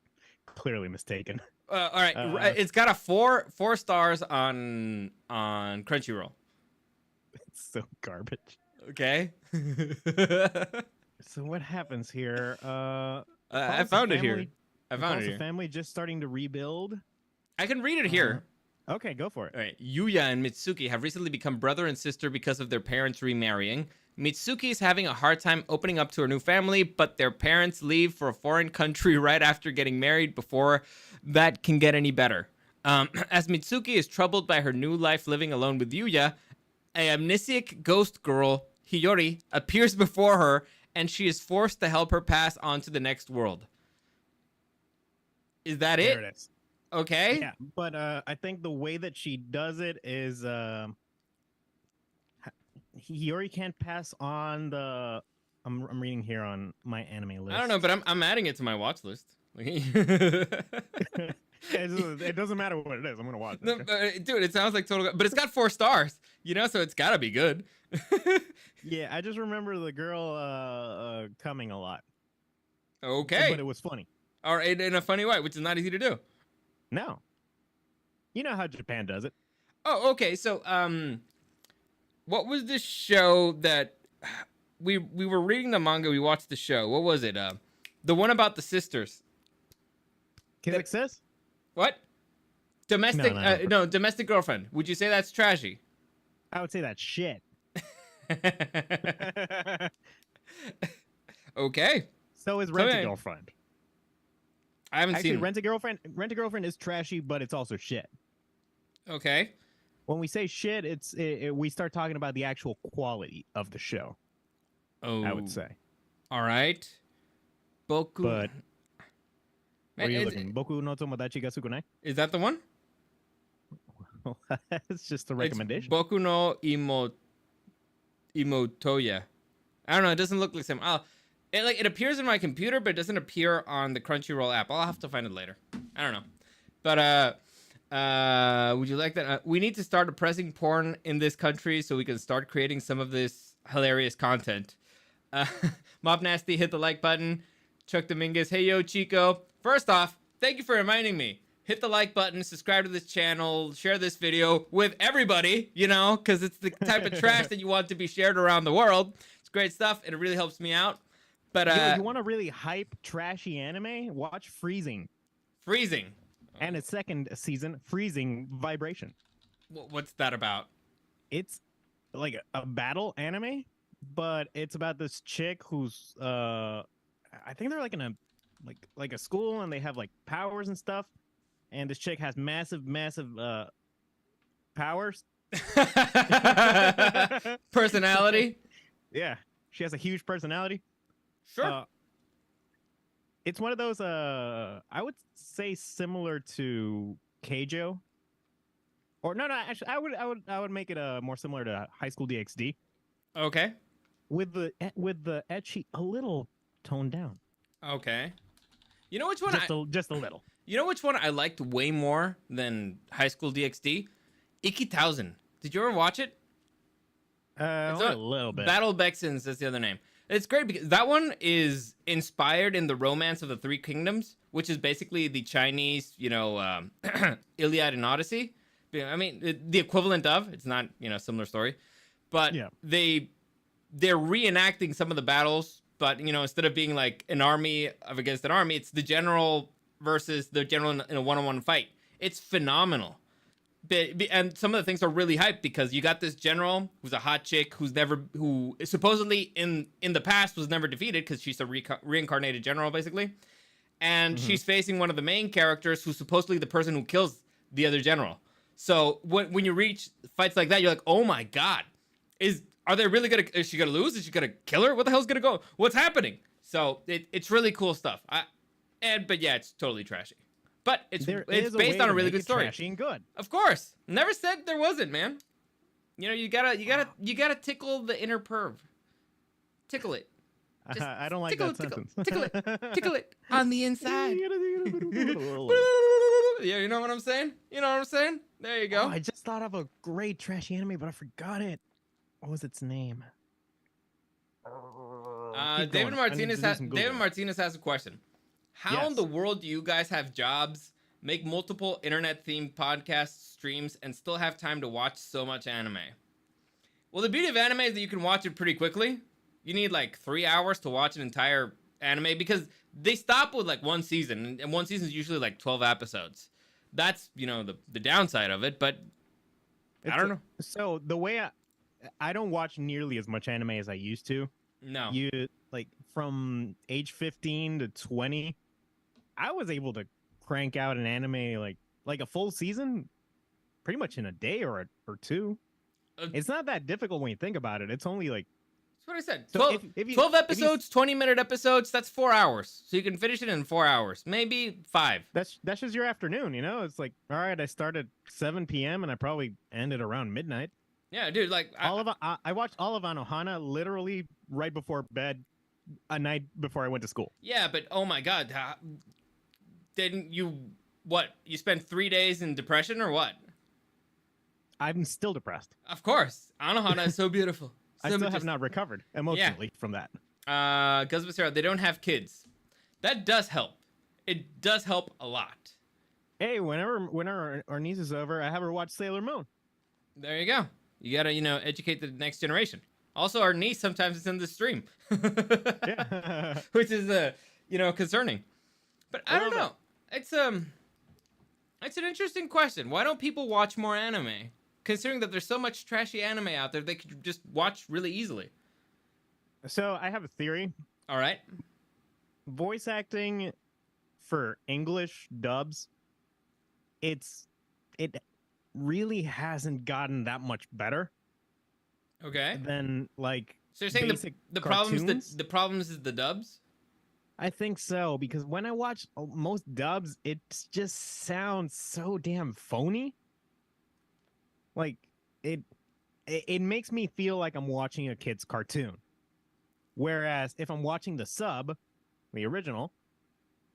[SPEAKER 3] clearly mistaken.
[SPEAKER 1] all right. It's got a four stars on Crunchyroll.
[SPEAKER 3] It's so garbage.
[SPEAKER 1] Okay.
[SPEAKER 3] So what happens here?
[SPEAKER 1] I found it here. I found it
[SPEAKER 3] The
[SPEAKER 1] here.
[SPEAKER 3] family just starting to rebuild.
[SPEAKER 1] I can read it here.
[SPEAKER 3] Okay, go for it.
[SPEAKER 1] All right. Yuya and Mitsuki have recently become brother and sister because of their parents remarrying. Mitsuki is having a hard time opening up to her new family, but their parents leave for a foreign country right after getting married before that can get any better. As Mitsuki is troubled by her new life living alone with Yuya, a amnesiac ghost girl, Hiyori, appears before her, and she is forced to help her pass on to the next world. Is that
[SPEAKER 3] There it is.
[SPEAKER 1] Okay.
[SPEAKER 3] Yeah, but I think the way that she does it is Hiyori can't pass on the. I'm reading here on my anime list.
[SPEAKER 1] I don't know, but I'm adding it to my watch list.
[SPEAKER 3] It doesn't matter what it is. I'm gonna watch it.
[SPEAKER 1] No, dude, it sounds like total. But it's got 4 stars, so it's gotta be good.
[SPEAKER 3] Yeah, I just remember the girl coming a lot.
[SPEAKER 1] Okay.
[SPEAKER 3] But it was funny.
[SPEAKER 1] All right, in a funny way, which is not easy to do.
[SPEAKER 3] No. You know how Japan does it.
[SPEAKER 1] Oh, okay. So, what was the show that we were reading the manga? We watched the show. What was it? The one about the sisters.
[SPEAKER 3] Kizik Sis?
[SPEAKER 1] What? Domestic?
[SPEAKER 3] No.
[SPEAKER 1] No, Domestic Girlfriend. Would you say that's trashy?
[SPEAKER 3] I would say that's shit.
[SPEAKER 1] Okay.
[SPEAKER 3] So is Rent a Girlfriend.
[SPEAKER 1] I haven't
[SPEAKER 3] Actually,
[SPEAKER 1] seen
[SPEAKER 3] Rent a Girlfriend is trashy, but it's also shit.
[SPEAKER 1] Okay.
[SPEAKER 3] When we say shit, we start talking about the actual quality of the show.
[SPEAKER 1] Oh,
[SPEAKER 3] I would say.
[SPEAKER 1] All right. Boku.
[SPEAKER 3] But where are you
[SPEAKER 1] is,
[SPEAKER 3] looking? Boku no Tomodachi ga Sukunai?
[SPEAKER 1] is that the one?
[SPEAKER 3] It's just a recommendation.
[SPEAKER 1] It's Boku no Imotoya. I don't know. It doesn't look like some. It appears in my computer, but it doesn't appear on the Crunchyroll app. I'll have to find it later. I don't know. But would you like that? We need to start oppressing porn in this country so we can start creating some of this hilarious content. Mob Nasty, hit the like button. Chuck Dominguez, hey yo Chico. First off, thank you for reminding me. Hit the like button, subscribe to this channel, share this video with everybody, because it's the type of trash that you want to be shared around the world. It's great stuff, and it really helps me out. But
[SPEAKER 3] you want to really hype trashy anime? Watch Freezing.
[SPEAKER 1] Freezing.
[SPEAKER 3] And its second season, Freezing Vibration.
[SPEAKER 1] What's that about?
[SPEAKER 3] It's like a battle anime, but it's about this chick who's I think they're like in a school, and they have like powers and stuff. And this chick has massive powers.
[SPEAKER 1] Personality.
[SPEAKER 3] Yeah, she has a huge personality.
[SPEAKER 1] Sure.
[SPEAKER 3] It's one of those I would say similar to Keijo. Or no, actually I would make it more similar to High School DxD.
[SPEAKER 1] Okay.
[SPEAKER 3] With the ecchi a little toned down.
[SPEAKER 1] Okay. You know which one?
[SPEAKER 3] Just a little.
[SPEAKER 1] You know which one I liked way more than High School DxD? Ikki Thousand. Did you ever watch it?
[SPEAKER 3] A little bit.
[SPEAKER 1] Battle Bexons, that's the other name. It's great because that one is inspired in the Romance of the Three Kingdoms, which is basically the Chinese, Iliad and Odyssey. I mean, the equivalent of. It's not, similar story. But
[SPEAKER 3] yeah.
[SPEAKER 1] They're reenacting some of the battles, but, instead of being like an army against an army, it's the general versus the general in a one-on-one fight. It's phenomenal. And some of the things are really hyped because you got this general who's a hot chick who supposedly in the past was never defeated because she's a reincarnated general basically, and she's facing one of the main characters who's supposedly the person who kills the other general. So when you reach fights like that, you're like, oh my god, is she gonna lose? Is she gonna kill her? What the hell's gonna go? What's happening? So it's really cool stuff. But yeah, it's totally trashy. But it's based on a really good story.
[SPEAKER 3] Trashy and good.
[SPEAKER 1] Of course. Never said there wasn't, man. You gotta tickle the inner perv. Tickle it.
[SPEAKER 3] I don't like that sentence.
[SPEAKER 1] Tickle it on the inside. Yeah, you know what I'm saying? There you go.
[SPEAKER 3] Oh, I just thought of a great trashy anime, but I forgot it. What was its name? Keep
[SPEAKER 1] David
[SPEAKER 3] going. I need to do some
[SPEAKER 1] David
[SPEAKER 3] Googling.
[SPEAKER 1] Martinez has a question. How in
[SPEAKER 3] Yes.
[SPEAKER 1] the world do you guys have jobs, make multiple internet-themed podcasts, streams, and still have time to watch so much anime? Well, the beauty of anime is that you can watch it pretty quickly. You need like 3 hours to watch an entire anime because they stop with like one season, and one season is usually like 12 episodes. That's, the downside of it, but I don't know.
[SPEAKER 3] So the way I don't watch nearly as much anime as I used to.
[SPEAKER 1] No.
[SPEAKER 3] You like from age 15 to 20, I was able to crank out an anime like a full season pretty much in a day or two. It's not that difficult when you think about it. It's only like
[SPEAKER 1] That's what I said.
[SPEAKER 3] So
[SPEAKER 1] 12,
[SPEAKER 3] if you-
[SPEAKER 1] 12
[SPEAKER 3] if you-
[SPEAKER 1] episodes, 20-minute episodes, that's 4 hours. So you can finish it in 4 hours. Maybe 5.
[SPEAKER 3] that's just your afternoon, you know? It's like, all right, I started 7 p.m. and I probably ended around midnight.
[SPEAKER 1] Yeah, dude, like...
[SPEAKER 3] I watched all of Anohana literally right before bed, a night before I went to school.
[SPEAKER 1] Yeah, but oh my god. Didn't you... What? You spent 3 days in depression or what?
[SPEAKER 3] I'm still depressed.
[SPEAKER 1] Of course. Anohana is so beautiful.
[SPEAKER 3] I
[SPEAKER 1] So
[SPEAKER 3] still have
[SPEAKER 1] majestic.
[SPEAKER 3] not recovered emotionally from that.
[SPEAKER 1] Guzbasera, they don't have kids. That does help. It does help a lot.
[SPEAKER 3] Hey, whenever our niece is over, I have her watch Sailor Moon.
[SPEAKER 1] There you go. You gotta, educate the next generation. Also, our niece sometimes is in the stream.
[SPEAKER 3] Yeah.
[SPEAKER 1] Which is, concerning. But I don't
[SPEAKER 3] Well,
[SPEAKER 1] know. It's an interesting question. Why don't people watch more anime? Considering that there's so much trashy anime out there, they could just watch really easily.
[SPEAKER 3] So I have a theory.
[SPEAKER 1] All right.
[SPEAKER 3] Voice acting for English dubs, it really hasn't gotten that much better
[SPEAKER 1] Okay.
[SPEAKER 3] than like.
[SPEAKER 1] So you're saying
[SPEAKER 3] basic
[SPEAKER 1] the
[SPEAKER 3] cartoons?
[SPEAKER 1] problems is the dubs?
[SPEAKER 3] I think so because when I watch most dubs, it just sounds so damn phony. Like it makes me feel like I'm watching a kid's cartoon. Whereas if I'm watching the sub, the original,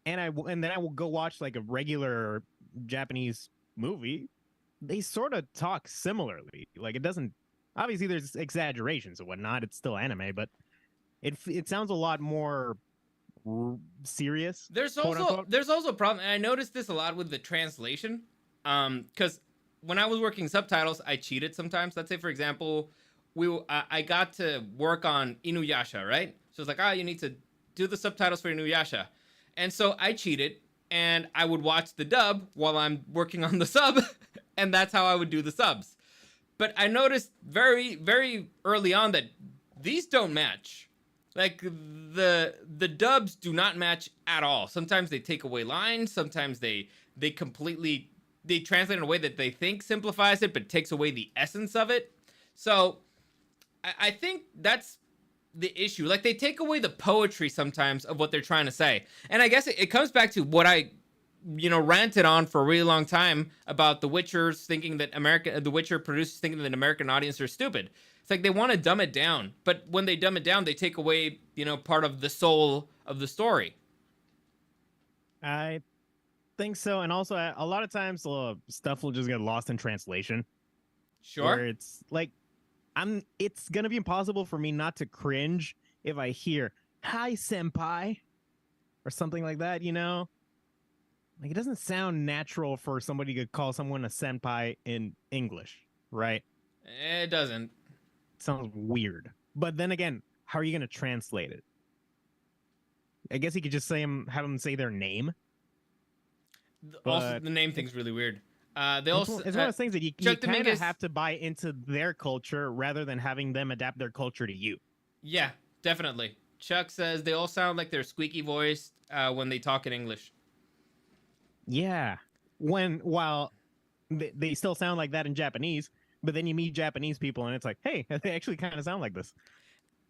[SPEAKER 3] and then I will go watch like a regular Japanese movie, they sort of talk similarly. Like it doesn't. Obviously, there's exaggerations and whatnot. It's still anime, but it sounds a lot more serious.
[SPEAKER 1] There's
[SPEAKER 3] quote,
[SPEAKER 1] also
[SPEAKER 3] unquote.
[SPEAKER 1] there's also a problem, and I noticed this a lot with the translation. Because when I was working subtitles, I cheated sometimes. Let's say, for example, I got to work on Inuyasha, right? So it's like, you need to do the subtitles for Inuyasha, and so I cheated, and I would watch the dub while I'm working on the sub, and that's how I would do the subs. But I noticed very, very early on that these don't match. Like the dubs do not match at all. Sometimes they take away lines. Sometimes they completely translate in a way that they think simplifies it, but takes away the essence of it. So I think that's the issue. Like they take away the poetry sometimes of what they're trying to say. And I guess it comes back to what I ranted on for a really long time about The Witchers thinking that The Witcher producers thinking that an American audience are stupid. It's like they want to dumb it down, but when they dumb it down, they take away, part of the soul of the story.
[SPEAKER 3] I think so, and also a lot of times stuff will just get lost in translation.
[SPEAKER 1] Sure.
[SPEAKER 3] Where it's like, it's gonna be impossible for me not to cringe if I hear "Hi, senpai" or something like that. Like it doesn't sound natural for somebody to call someone a senpai in English, right?
[SPEAKER 1] It doesn't.
[SPEAKER 3] It sounds weird. But then again, how are you gonna translate it? I guess you could just have them say their name.
[SPEAKER 1] Also,
[SPEAKER 3] But
[SPEAKER 1] the name thing's really weird. They
[SPEAKER 3] it's
[SPEAKER 1] also
[SPEAKER 3] one of those things that you
[SPEAKER 1] Chuck
[SPEAKER 3] kind of
[SPEAKER 1] Dominguez-
[SPEAKER 3] have to buy into their culture rather than having them adapt their culture to you.
[SPEAKER 1] Yeah, definitely. Chuck says they all sound like they're squeaky voiced when they talk in English.
[SPEAKER 3] Yeah. While they still sound like that in Japanese, but then you meet Japanese people and it's like, hey, they actually kind of sound like this.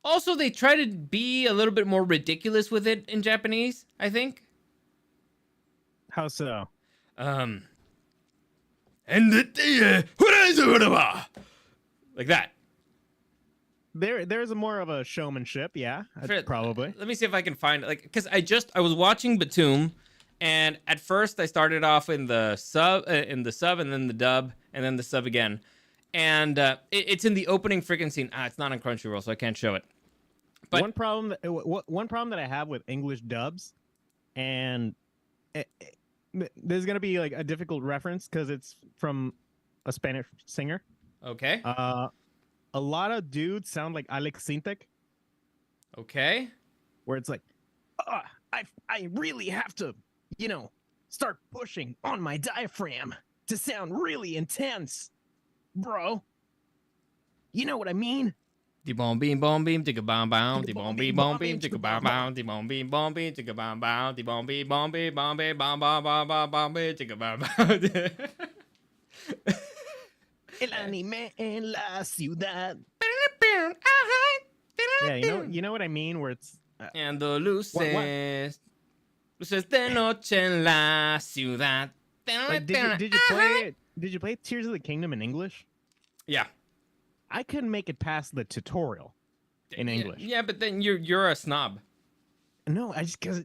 [SPEAKER 1] Also, they try to be a little bit more ridiculous with it in Japanese, I think.
[SPEAKER 3] How so?
[SPEAKER 1] And like that.
[SPEAKER 3] There's more of a showmanship, yeah, probably.
[SPEAKER 1] Let me see if I can find it. Because I was watching Batum, and at first I started off in the sub and then the dub, and then the sub again. And it's in the opening freaking scene. It's not on Crunchyroll, so I can't show it. But
[SPEAKER 3] one problem that I have with English dubs, and there's gonna be like a difficult reference because it's from a Spanish singer.
[SPEAKER 1] Okay.
[SPEAKER 3] A lot of dudes sound like Alex Sintek.
[SPEAKER 1] Okay.
[SPEAKER 3] Where it's like, I really have to, start pushing on my diaphragm to sound really intense, bro. You know what I mean?
[SPEAKER 1] Di bom beam ticka bom bow, di bom beam ticka bom bow, di bom beam ticka bom bow, di bom beam bom bom ticka bom bow.
[SPEAKER 3] El anime en la ciudad. Yeah, you know what I mean, where it's
[SPEAKER 1] and the luces de noche en la ciudad.
[SPEAKER 3] like, did you play Tears of the Kingdom in English?
[SPEAKER 1] Yeah.
[SPEAKER 3] I couldn't make it past the tutorial in English.
[SPEAKER 1] Yeah, but then you're a snob.
[SPEAKER 3] No, I just because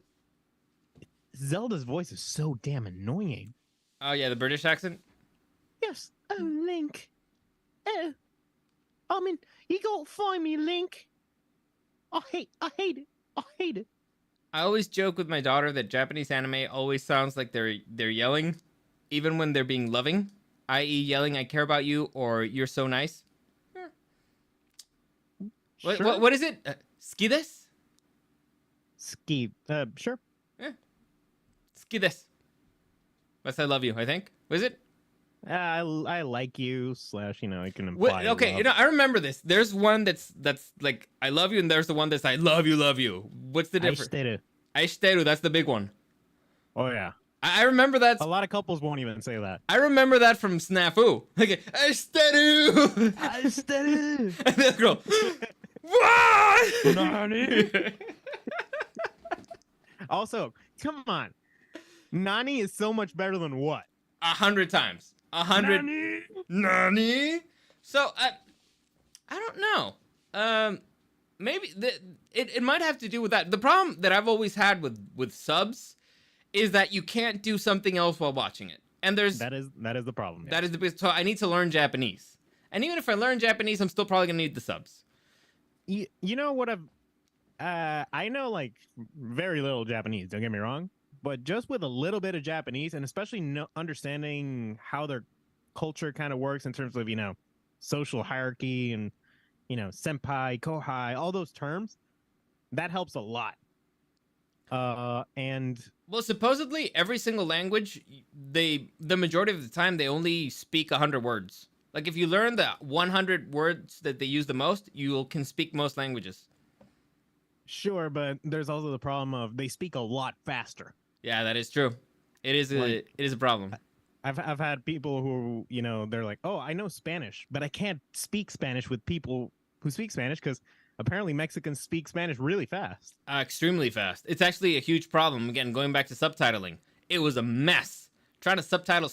[SPEAKER 3] Zelda's voice is so damn annoying.
[SPEAKER 1] Oh yeah, the British accent.
[SPEAKER 3] Yes, oh Link. I mean, you gotta find me, Link. I hate it.
[SPEAKER 1] I always joke with my daughter that Japanese anime always sounds like they're yelling, even when they're being loving, i.e., yelling "I care about you" or "You're so nice."
[SPEAKER 3] Sure.
[SPEAKER 1] What is it? Ski des?
[SPEAKER 3] Sure.
[SPEAKER 1] Yeah. Ski des. That's I love you, I think. Was it?
[SPEAKER 3] I like you / I can imply.
[SPEAKER 1] Okay,
[SPEAKER 3] love.
[SPEAKER 1] I remember this. There's one that's like I love you, and there's the one that's I love you. What's the difference? Aishiteru, that's the big one.
[SPEAKER 3] Oh yeah.
[SPEAKER 1] I remember that.
[SPEAKER 3] A lot of couples won't even say that.
[SPEAKER 1] I remember that from Snafu. Like Aishiteru. And the girl. What?
[SPEAKER 3] Nani? Also, come on. Nani is so much better than what?
[SPEAKER 1] 100 times. 100. Nani? So I don't know. Maybe it might have to do with that. The problem that I've always had with subs is that you can't do something else while watching it. And that is
[SPEAKER 3] the problem.
[SPEAKER 1] That is the biggest. So I need to learn Japanese. And even if I learn Japanese, I'm still probably gonna need the subs.
[SPEAKER 3] You know what I know like very little Japanese, don't get me wrong, but just with a little bit of Japanese and especially understanding how their culture kind of works in terms of, social hierarchy and, senpai, kohai, all those terms, that helps a lot. And
[SPEAKER 1] well, supposedly every single language, the majority of the time they only speak 100 words. Like if you learn the 100 words that they use the most, you can speak most languages.
[SPEAKER 3] Sure, but there's also the problem of they speak a lot faster.
[SPEAKER 1] Yeah, that is true. It is a problem.
[SPEAKER 3] I've had people who, they're like, "Oh, I know Spanish, but I can't speak Spanish with people who speak Spanish because apparently Mexicans speak Spanish really fast."
[SPEAKER 1] Extremely fast. It's actually a huge problem. Again, going back to subtitling, it was a mess. Trying to subtitle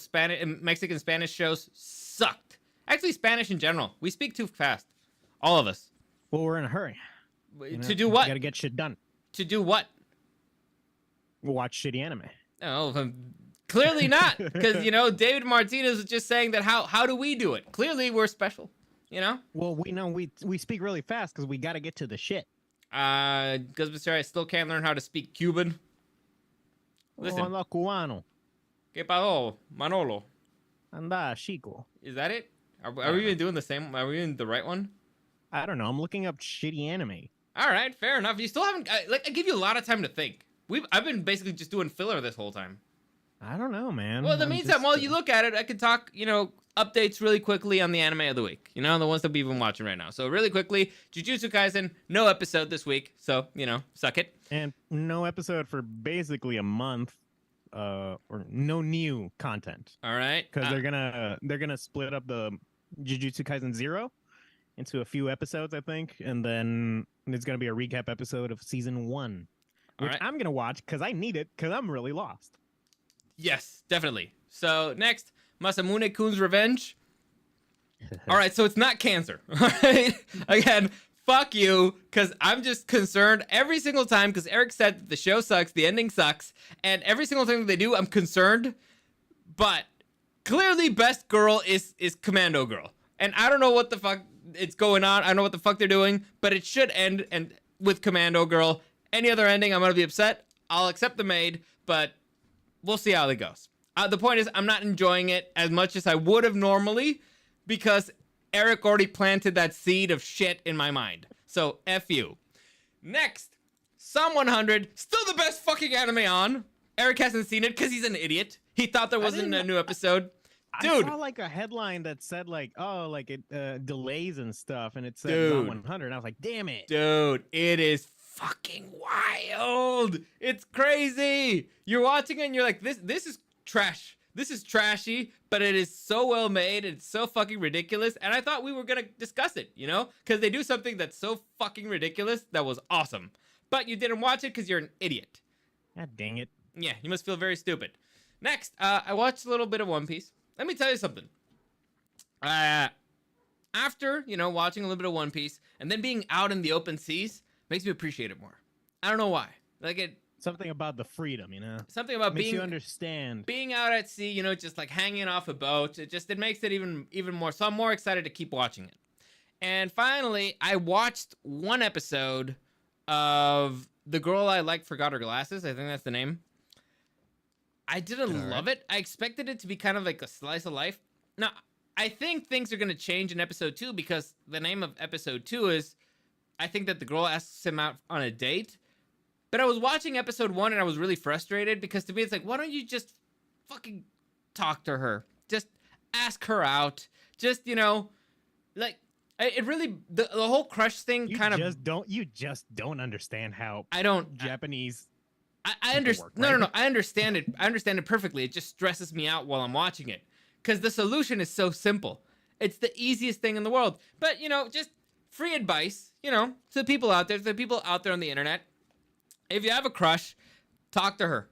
[SPEAKER 1] Mexican Spanish shows sucked. Actually, Spanish in general. We speak too fast. All of us.
[SPEAKER 3] Well, we're in a hurry.
[SPEAKER 1] To do what?
[SPEAKER 3] Gotta get shit done.
[SPEAKER 1] To do what?
[SPEAKER 3] Watch shitty anime.
[SPEAKER 1] Oh, clearly not. Because, David Martinez was just saying that how do we do it? Clearly, we're special,
[SPEAKER 3] Well, we know we speak really fast because we gotta get to the shit.
[SPEAKER 1] Because, Mr. I still can't learn how to speak Cuban. Listen.
[SPEAKER 3] Hola, cubano.
[SPEAKER 1] ¿Qué pasó, Manolo?
[SPEAKER 3] Anda, chico.
[SPEAKER 1] Is that it? Are we even doing the same? Are we in the right one?
[SPEAKER 3] I don't know. I'm looking up shitty anime.
[SPEAKER 1] All right, fair enough. You still haven't. I give you a lot of time to think. I've been basically just doing filler this whole time.
[SPEAKER 3] I don't know, man.
[SPEAKER 1] Well, in the meantime, while you look at it, I could talk, updates really quickly on the anime of the week. The ones that we've been watching right now. So really quickly, Jujutsu Kaisen, no episode this week. So, suck it.
[SPEAKER 3] And no episode for basically a month. Or no new content.
[SPEAKER 1] All right.
[SPEAKER 3] Because they're gonna split up the Jujutsu Kaisen 0 into a few episodes, I think, and then there's gonna be a recap episode of season 1, which I'm gonna watch because I need it because I'm really lost.
[SPEAKER 1] Yes, definitely. So next, Masamune-kun's Revenge. All right, so it's not cancer. All right, again. Fuck you, because I'm just concerned every single time, because Eric said that the show sucks, the ending sucks, and every single thing that they do, I'm concerned. But clearly best girl is Commando Girl. And I don't know what the fuck it's going on. I don't know what the fuck they're doing, but it should end and with Commando Girl. Any other ending, I'm gonna be upset. I'll accept the maid, but we'll see how it goes. The point is, I'm not enjoying it as much as I would have normally because Eric already planted that seed of shit in my mind. So, F you. Next, Psalm 100, still the best fucking anime on. Eric hasn't seen it because he's an idiot. He thought there wasn't a new episode. Dude.
[SPEAKER 3] I saw like a headline that said like, oh, like it delays and stuff, and it said Psalm 100, and I was like, damn it.
[SPEAKER 1] Dude, it is fucking wild. It's crazy. You're watching it and you're like, this is trash. This is trashy, but it is so well made. It's so fucking ridiculous. And I thought we were going to discuss it, you know? Because they do something that's so fucking ridiculous that was awesome. But you didn't watch it because you're an idiot.
[SPEAKER 3] God dang it.
[SPEAKER 1] Yeah, you must feel very stupid. Next, I watched a little bit of One Piece. Let me tell you something. After, you know, watching a little bit of One Piece and then being out in the open seas makes me appreciate it more. I don't know why. Like it.
[SPEAKER 3] Something about the freedom, you know?
[SPEAKER 1] Something about
[SPEAKER 3] makes you understand.
[SPEAKER 1] Being out at sea, you know, just like hanging off a boat. It makes it even more. So I'm more excited to keep watching it. And finally, I watched one episode of The Girl I Like Forgot Her Glasses. I think that's the name. I didn't love it. I expected it to be kind of like a slice of life. Now, I think things are going to change in episode 2 because the name of episode 2 is, I think that the girl asks him out on a date. But I was watching episode 1 and I was really frustrated because to me it's like, why don't you just fucking talk to her? Just ask her out. Just, you know, like, it really, the whole crush thing
[SPEAKER 3] you just don't understand how Japanese
[SPEAKER 1] I understand.
[SPEAKER 3] Right?
[SPEAKER 1] No. I understand it. I understand it perfectly. It just stresses me out while I'm watching it. Because the solution is so simple. It's the easiest thing in the world. But, you know, just free advice, you know, to the people out there, on the internet. If you have a crush, talk to her.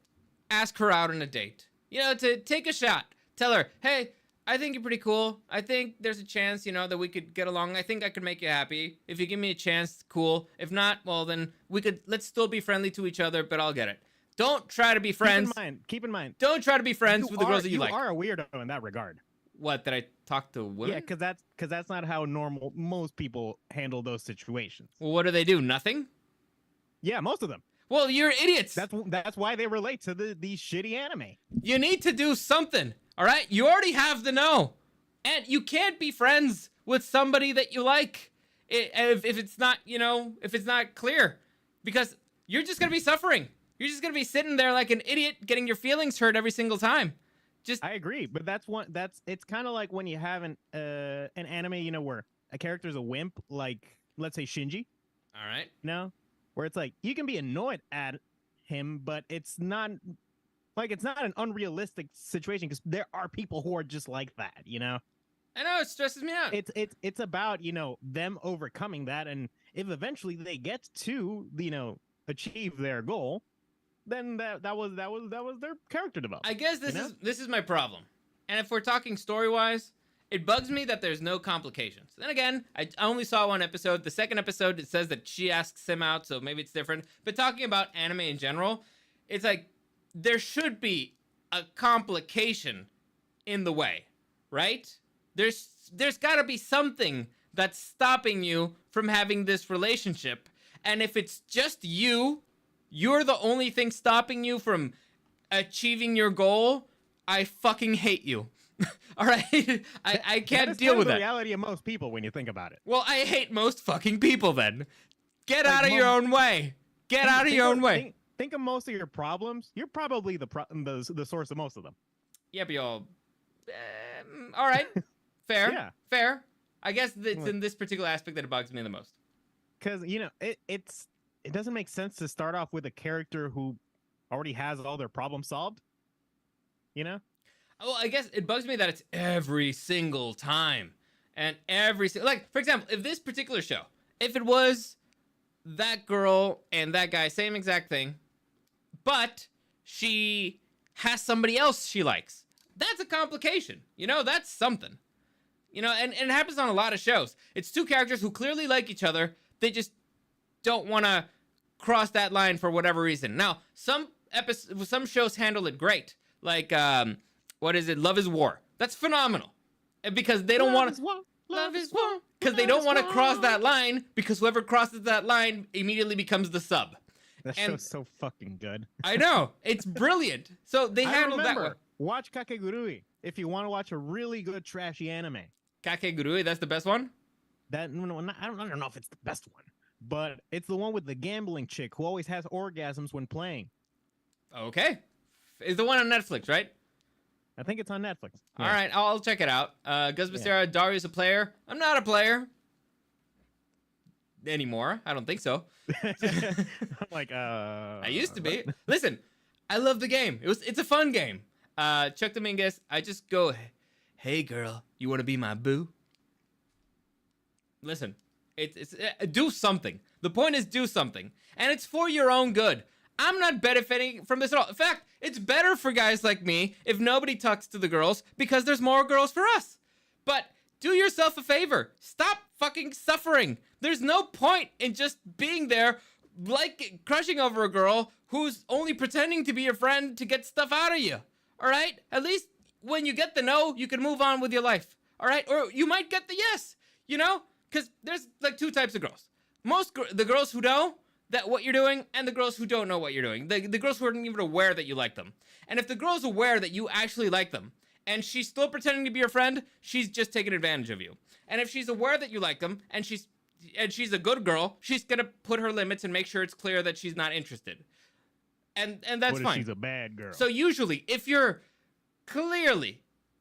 [SPEAKER 1] Ask her out on a date. You know, to take a shot. Tell her, hey, I think you're pretty cool. I think there's a chance, you know, that we could get along. I think I could make you happy. If you give me a chance, cool. If not, well, then let's still be friendly to each other, but I'll get it. Don't try to be friends.
[SPEAKER 3] Keep in mind.
[SPEAKER 1] Don't try to be friends with the girls that you like.
[SPEAKER 3] You are a weirdo in that regard.
[SPEAKER 1] What, that I talk to women?
[SPEAKER 3] Yeah, because that's not how most people handle those situations.
[SPEAKER 1] Well, what do? Nothing?
[SPEAKER 3] Yeah, most of them.
[SPEAKER 1] Well, you're idiots.
[SPEAKER 3] That's why they relate to these shitty anime.
[SPEAKER 1] You need to do something, all right? You already have the no. And you can't be friends with somebody that you like if it's not, you know, if it's not clear. Because you're just going to be suffering. You're just going to be sitting there like an idiot getting your feelings hurt every single time.
[SPEAKER 3] I agree, but it's kind of like when you have an anime, you know, where a character's a wimp, like let's say Shinji.
[SPEAKER 1] All right.
[SPEAKER 3] No, where it's like you can be annoyed at him, but it's not an unrealistic situation because there are people who are just like that, you know.
[SPEAKER 1] I know, it stresses me out.
[SPEAKER 3] It's about, you know, them overcoming that, and if eventually they get to, you know, achieve their goal, then that was their character development.
[SPEAKER 1] I guess this is my problem. And if we're talking story-wise, it bugs me that there's no complications. Then again, I only saw one episode. The second episode, it says that she asks him out, so maybe it's different. But talking about anime in general, it's like there should be a complication in the way, right? There's got to be something that's stopping you from having this relationship. And if it's just you're the only thing stopping you from achieving your goal, I fucking hate you. All right? I can't deal with that.
[SPEAKER 3] That's the reality of most people when you think about it.
[SPEAKER 1] Well, I hate most fucking people then. Get out of your own way. Get out of your own way.
[SPEAKER 3] Think of most of your problems. You're probably the source of most of them.
[SPEAKER 1] Yeah, but y'all... all right. Fair.
[SPEAKER 3] Yeah.
[SPEAKER 1] Fair. I guess it's in this particular aspect that it bugs me the most.
[SPEAKER 3] Because, you know, it doesn't make sense to start off with a character who already has all their problems solved. You know?
[SPEAKER 1] Well, I guess it bugs me that it's every single time. And like, for example, if this particular show, if it was that girl and that guy, same exact thing, but she has somebody else she likes, that's a complication. You know, that's something. You know, and it happens on a lot of shows. It's two characters who clearly like each other. They just don't want to cross that line for whatever reason. Now, some shows handle it great. Like, what is it? Love is War. That's phenomenal. Because they don't want to... Love is war. Because they don't want to cross that line, because whoever crosses that line immediately becomes the sub.
[SPEAKER 3] That show's so fucking good.
[SPEAKER 1] I know. It's brilliant. So they handled that one.
[SPEAKER 3] Watch Kakegurui if you want to watch a really good trashy anime.
[SPEAKER 1] Kakegurui, that's the best one?
[SPEAKER 3] I don't know if it's the best one, but it's the one with the gambling chick who always has orgasms when playing.
[SPEAKER 1] Okay. It's the one on Netflix, right?
[SPEAKER 3] I think it's on Netflix.
[SPEAKER 1] Yeah. All right, I'll check it out. Gus Becerra, Dario's a player. I'm not a player. Anymore. I don't think so.
[SPEAKER 3] I'm like,
[SPEAKER 1] I used to be. Listen, I love the game. It's a fun game. Chuck Dominguez, I just go, hey girl, you want to be my boo? Listen, it's do something. The point is do something. And it's for your own good. I'm not benefiting from this at all. In fact, it's better for guys like me if nobody talks to the girls because there's more girls for us. But do yourself a favor. Stop fucking suffering. There's no point in just being there like crushing over a girl who's only pretending to be your friend to get stuff out of you. All right? At least when you get the no, you can move on with your life. All right? Or you might get the yes, you know? Because there's like two types of girls. The girls who know that what you're doing, and the girls who don't know what you're doing. The girls who aren't even aware that you like them. And if the girl's aware that you actually like them, and she's still pretending to be your friend, she's just taking advantage of you. And if she's aware that you like them, and she's a good girl, she's gonna put her limits and make sure it's clear that she's not interested. And that's fine.
[SPEAKER 3] She's a bad girl.
[SPEAKER 1] So usually, if you clearly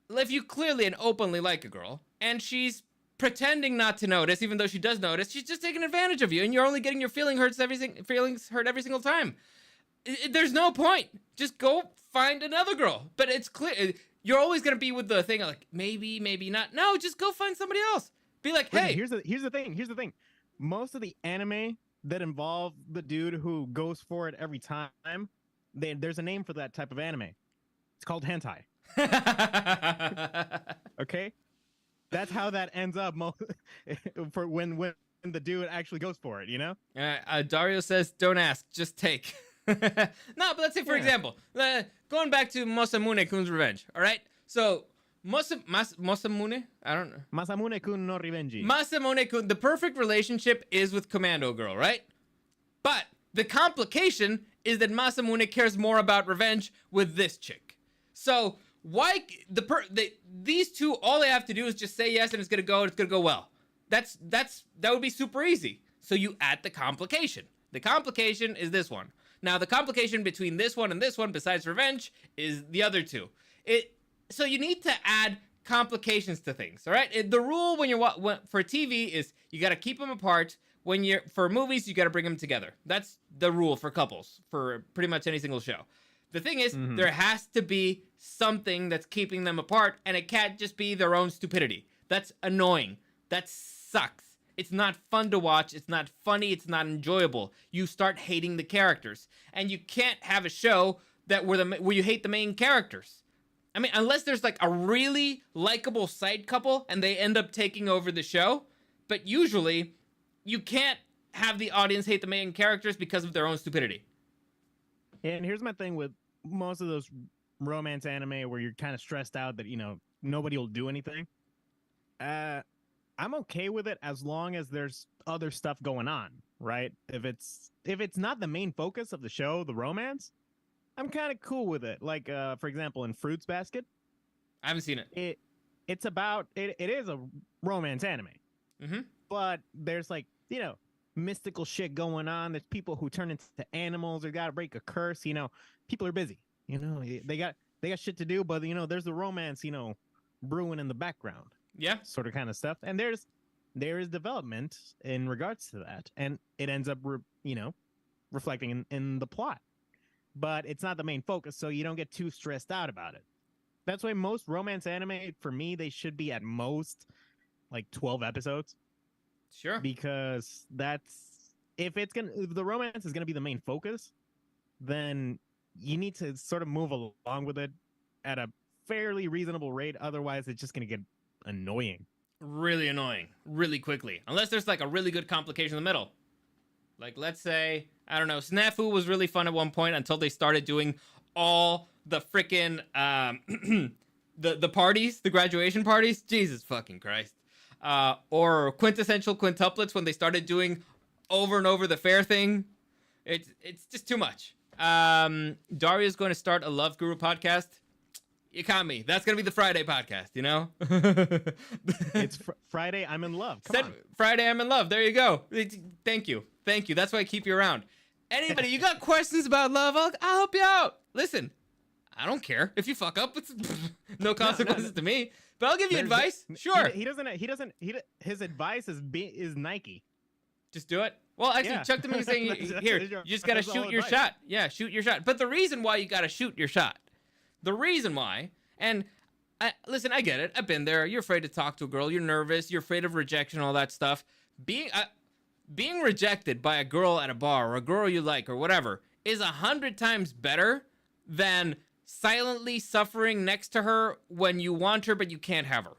[SPEAKER 1] and openly like a girl, and she's pretending not to notice, even though she does notice, she's just taking advantage of you, and you're only getting your feelings hurt every single time. There's no point. Just go find another girl. But it's clear you're always gonna be with the thing like maybe not. No, just go find somebody else. Be like, hey.
[SPEAKER 3] Here's the thing. Most of the anime that involve the dude who goes for it every time, there's a name for that type of anime. It's called hentai. Okay. That's how that ends up for when the dude actually goes for it, you know?
[SPEAKER 1] Dario says, don't ask, just take. No, but let's say, for example, going back to Masamune-kun's revenge, all right? So, Masamune? I don't know.
[SPEAKER 3] Masamune-kun no revenge.
[SPEAKER 1] Masamune-kun, the perfect relationship is with Commando Girl, right? But the complication is that Masamune cares more about revenge with this chick. So... why these two, all they have to do is just say yes and it's gonna go well. That would be super easy. So you add the complication. The complication is this one. Now the complication between this one and this one, besides revenge, is the other two. So you need to add complications to things. All right. The rule for TV is you got to keep them apart. For movies, you got to bring them together. That's the rule for couples for pretty much any single show. The thing is, there has to be something that's keeping them apart, and it can't just be their own stupidity. That's annoying. That sucks. It's not fun to watch. It's not funny. It's not enjoyable. You start hating the characters, and you can't have a show where you hate the main characters. I mean, unless there's like a really likable side couple, and they end up taking over the show. But usually, you can't have the audience hate the main characters because of their own stupidity.
[SPEAKER 3] And here's my thing with most of those romance anime where you're kind of stressed out that, you know, nobody will do anything. I'm okay with it as long as there's other stuff going on, right? If it's not the main focus of the show, the romance, I'm kind of cool with it. Like, for example, in Fruits Basket.
[SPEAKER 1] I haven't seen it.
[SPEAKER 3] It is a romance anime.
[SPEAKER 1] Mm-hmm.
[SPEAKER 3] But there's like, you know, mystical shit going on. There's people who turn into animals or gotta break a curse. You know, people are busy. You know, they got shit to do, but you know, there's the romance, you know, brewing in the background.
[SPEAKER 1] Yeah,
[SPEAKER 3] sort of kind of stuff. And there is development in regards to that, and it ends up reflecting in the plot. But it's not the main focus, so you don't get too stressed out about it. That's why most romance anime, for me, they should be at most like 12 episodes.
[SPEAKER 1] Sure.
[SPEAKER 3] Because if the romance is gonna be the main focus, then you need to sort of move along with it at a fairly reasonable rate. Otherwise, it's just gonna get annoying.
[SPEAKER 1] Really annoying, really quickly. Unless there's like a really good complication in the middle. Like, let's say, I don't know, Snafu was really fun at one point until they started doing all the freaking the parties, the graduation parties. Jesus fucking Christ. Or quintessential quintuplets when they started doing over and over the fair thing. It's just too much. Dario's going to start a Love Guru podcast. You caught me. That's going to be the Friday podcast, you know?
[SPEAKER 3] It's Friday, I'm in love. Come on.
[SPEAKER 1] Friday, I'm in love. There you go. Thank you. That's why I keep you around. Anybody, you got questions about love, I'll help you out. Listen, I don't care. If you fuck up, it's no consequences to me. But I'll give you advice. Sure.
[SPEAKER 3] His advice is Nike.
[SPEAKER 1] Just do it. Well, actually, Chuck to me saying, here, you just got to shoot your shot. Yeah, shoot your shot. But the reason why you got to shoot your shot, the reason why, and listen, I get it. I've been there. You're afraid to talk to a girl. You're nervous. You're afraid of rejection, all that stuff. Being rejected by a girl at a bar or a girl you like or whatever is 100 times better than silently suffering next to her when you want her but you can't have her.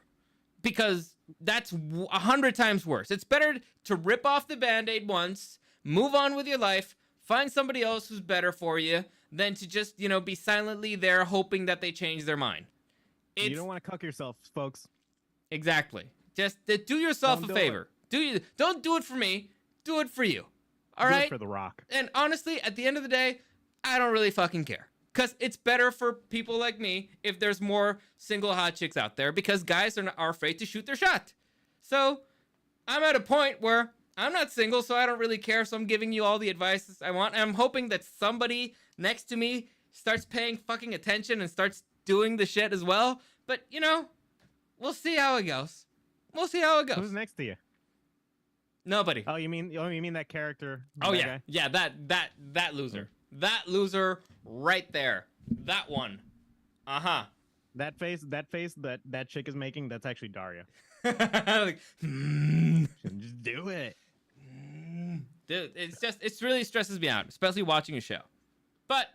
[SPEAKER 1] Because that's 100 times worse. It's better to rip off the Band-Aid once, move on with your life, find somebody else who's better for you, than to just, be silently there hoping that they change their mind.
[SPEAKER 3] You don't want to cuck yourself, folks.
[SPEAKER 1] Exactly. Just do yourself a favor. Don't do it for me. Do it for you. All right?
[SPEAKER 3] Do it for The Rock.
[SPEAKER 1] And honestly, at the end of the day, I don't really fucking care. Because it's better for people like me if there's more single hot chicks out there, because guys are afraid to shoot their shot. So I'm at a point where I'm not single, so I don't really care. So I'm giving you all the advice I want. And I'm hoping that somebody next to me starts paying fucking attention and starts doing the shit as well. But, we'll see how it goes.
[SPEAKER 3] Who's next to you?
[SPEAKER 1] Nobody.
[SPEAKER 3] Oh, you mean that character?
[SPEAKER 1] Oh, yeah. Guy? Yeah, that loser. That loser right there. That one. Uh-huh.
[SPEAKER 3] That face that chick is making, that's actually Dario.
[SPEAKER 1] Like,
[SPEAKER 3] just do it.
[SPEAKER 1] Dude, it really stresses me out, especially watching a show. But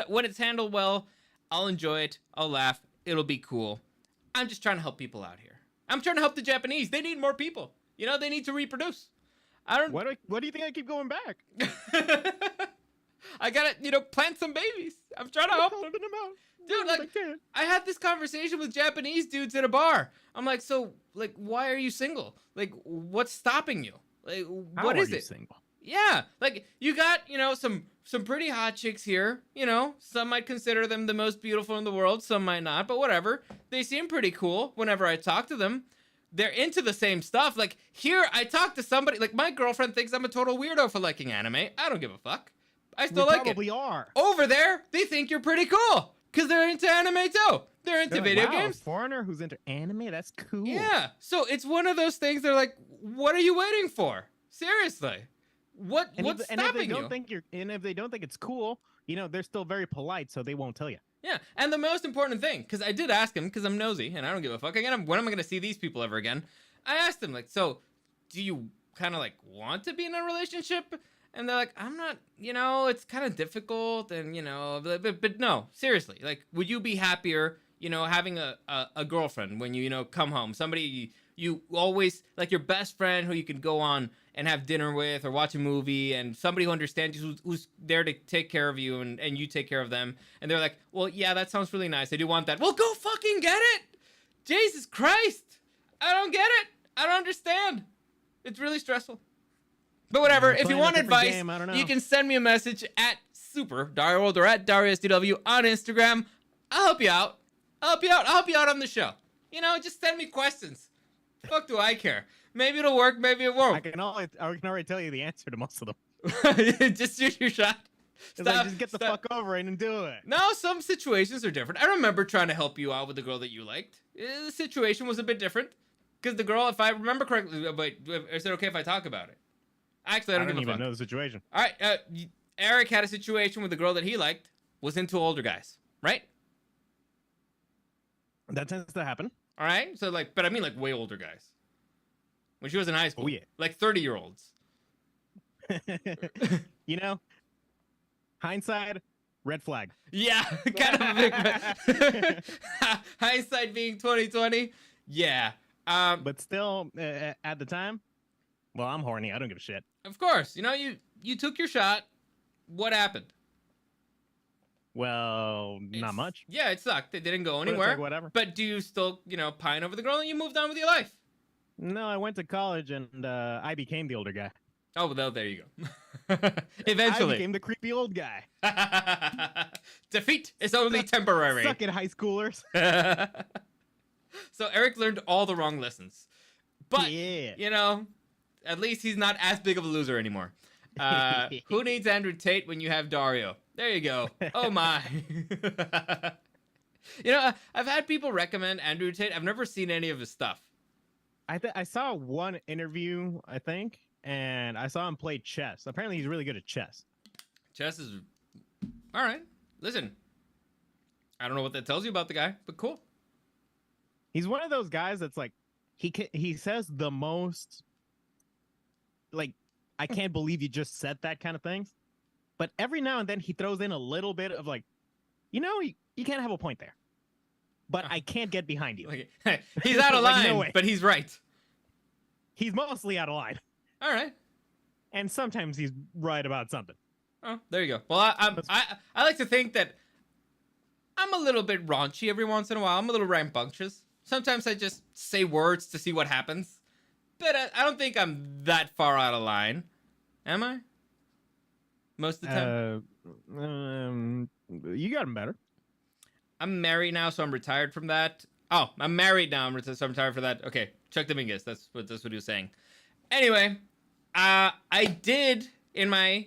[SPEAKER 1] when it's handled well, I'll enjoy it. I'll laugh. It'll be cool. I'm just trying to help people out here. I'm trying to help the Japanese. They need more people. They need to reproduce.
[SPEAKER 3] What do you think I keep going back?
[SPEAKER 1] I gotta, plant some babies. I'm trying to help them out. Dude, I had this conversation with Japanese dudes at a bar. I'm like, so, why are you single? What's stopping you? What is it?
[SPEAKER 3] Single?
[SPEAKER 1] Yeah, you got, some pretty hot chicks here. Some might consider them the most beautiful in the world. Some might not, but whatever. They seem pretty cool whenever I talk to them. They're into the same stuff. Here, I talk to somebody, my girlfriend thinks I'm a total weirdo for liking anime. I don't give a fuck. I still like it.
[SPEAKER 3] Probably are.
[SPEAKER 1] Over there, they think you're pretty cool. Because they're into anime too. They're into video games.
[SPEAKER 3] A foreigner who's into anime? That's cool.
[SPEAKER 1] Yeah. So it's one of those things, they're like, what are you waiting for? Seriously. What's stopping you?
[SPEAKER 3] And if they don't think it's cool, they're still very polite, so they won't tell you.
[SPEAKER 1] Yeah, and the most important thing, because I did ask him, because I'm nosy, and I don't give a fuck. When am I going to see these people ever again? I asked him, so, do you kind of, want to be in a relationship? And they're like, I'm not, it's kind of difficult, and, but no, seriously. Would you be happier, having a girlfriend when you, come home? Somebody you always, your best friend who you can go on and have dinner with or watch a movie, and somebody who understands you, who's there to take care of you, and you take care of them. And they're like, well, yeah, that sounds really nice. I do want that. Well, go fucking get it! Jesus Christ! I don't get it! I don't understand. It's really stressful. But whatever, if you want advice, you can send me a message at Super Dario World or at DarioSDW on Instagram. I'll help you out. I'll help you out on the show. Just send me questions. Fuck do I care? Maybe it'll work, maybe it won't.
[SPEAKER 3] I can already tell you the answer to most of them.
[SPEAKER 1] Just shoot your shot.
[SPEAKER 3] Just get the fuck over it and do it.
[SPEAKER 1] No, some situations are different. I remember trying to help you out with the girl that you liked. The situation was a bit different. Because the girl, if I remember correctly, wait, is it okay if I talk about it? Actually, I don't even
[SPEAKER 3] know the situation.
[SPEAKER 1] All right, Eric had a situation with the girl that he liked, was into older guys, right?
[SPEAKER 3] That tends to happen.
[SPEAKER 1] All right, so but I mean way older guys. When she was in high school.
[SPEAKER 3] Oh, yeah.
[SPEAKER 1] 30-year-olds.
[SPEAKER 3] Hindsight, red flag.
[SPEAKER 1] Yeah, kind of a big hindsight being 2020. Yeah.
[SPEAKER 3] But still, at the time, well, I'm horny. I don't give a shit.
[SPEAKER 1] Of course. You took your shot. What happened?
[SPEAKER 3] Well, not much.
[SPEAKER 1] Yeah, it sucked. It didn't go
[SPEAKER 3] But it's
[SPEAKER 1] anywhere.
[SPEAKER 3] like, whatever.
[SPEAKER 1] But do you still, pine over the girl and you moved on with your life?
[SPEAKER 3] No, I went to college and I became the older guy.
[SPEAKER 1] Oh, well, there you go.
[SPEAKER 3] I
[SPEAKER 1] Eventually.
[SPEAKER 3] became the creepy old guy.
[SPEAKER 1] Defeat is only temporary.
[SPEAKER 3] Suck it, high schoolers.
[SPEAKER 1] So Eric learned all the wrong lessons. But,
[SPEAKER 3] Yeah.
[SPEAKER 1] at least he's not as big of a loser anymore. Who needs Andrew Tate when you have Dario? There you go. Oh, my. I've had people recommend Andrew Tate. I've never seen any of his stuff.
[SPEAKER 3] I saw one interview, I think, and I saw him play chess. Apparently, he's really good at chess.
[SPEAKER 1] Chess is... All right. Listen. I don't know what that tells you about the guy, but cool.
[SPEAKER 3] He's one of those guys that's like, he says the most, like, I can't believe you just said that kind of things. But every now and then he throws in a little bit of like, you can't have a point there. But I can't get behind you.
[SPEAKER 1] Okay. He's out of line,
[SPEAKER 3] no way.
[SPEAKER 1] but he's right.
[SPEAKER 3] He's mostly out of line.
[SPEAKER 1] All right.
[SPEAKER 3] And sometimes he's right about something.
[SPEAKER 1] Oh, there you go. Well, I like to think that I'm a little bit raunchy every once in a while. I'm a little rambunctious. Sometimes I just say words to see what happens. But I don't think I'm that far out of line. Am I? Most of the time?
[SPEAKER 3] You got him better.
[SPEAKER 1] I'm married now, so I'm retired from that. Oh, I'm married now, so I'm retired for that. Okay, Chuck Dominguez. That's what he was saying. Anyway, I did in my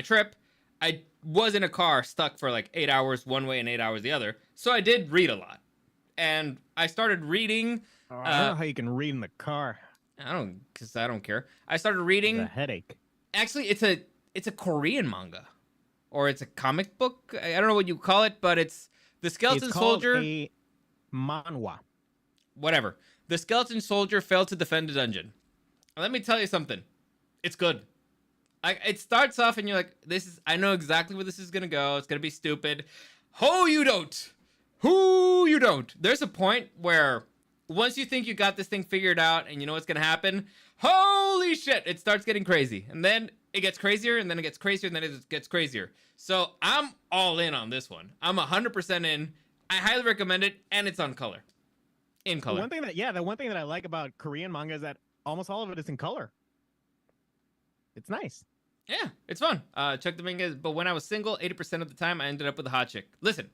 [SPEAKER 1] trip. I was in a car stuck for like 8 hours one way and 8 hours the other. So I did read a lot, and I started reading.
[SPEAKER 3] I don't know how you can read in the car.
[SPEAKER 1] Because I don't care. I started reading.
[SPEAKER 3] It's a headache.
[SPEAKER 1] Actually, it's a Korean manga, or it's a comic book. I don't know what you call it, but it's the Skeleton Soldier.
[SPEAKER 3] A manhwa.
[SPEAKER 1] Whatever. The Skeleton Soldier failed to defend the dungeon. Let me tell you something. It's good. It starts off and you're like, I know exactly where this is gonna go. It's gonna be stupid. Who you don't. There's a point where once you think you got this thing figured out and you know what's gonna happen, holy shit, it starts getting crazy. And then it gets crazier, and then it gets crazier, and then it gets crazier. So I'm all in on this one. I'm 100% in. I highly recommend it, and it's on color. In color.
[SPEAKER 3] The one thing that I like about Korean manga is that almost all of it is in color. It's nice.
[SPEAKER 1] Yeah, it's fun. Chuck Dominguez, but when I was single, 80% of the time, I ended up with a hot chick. Listen,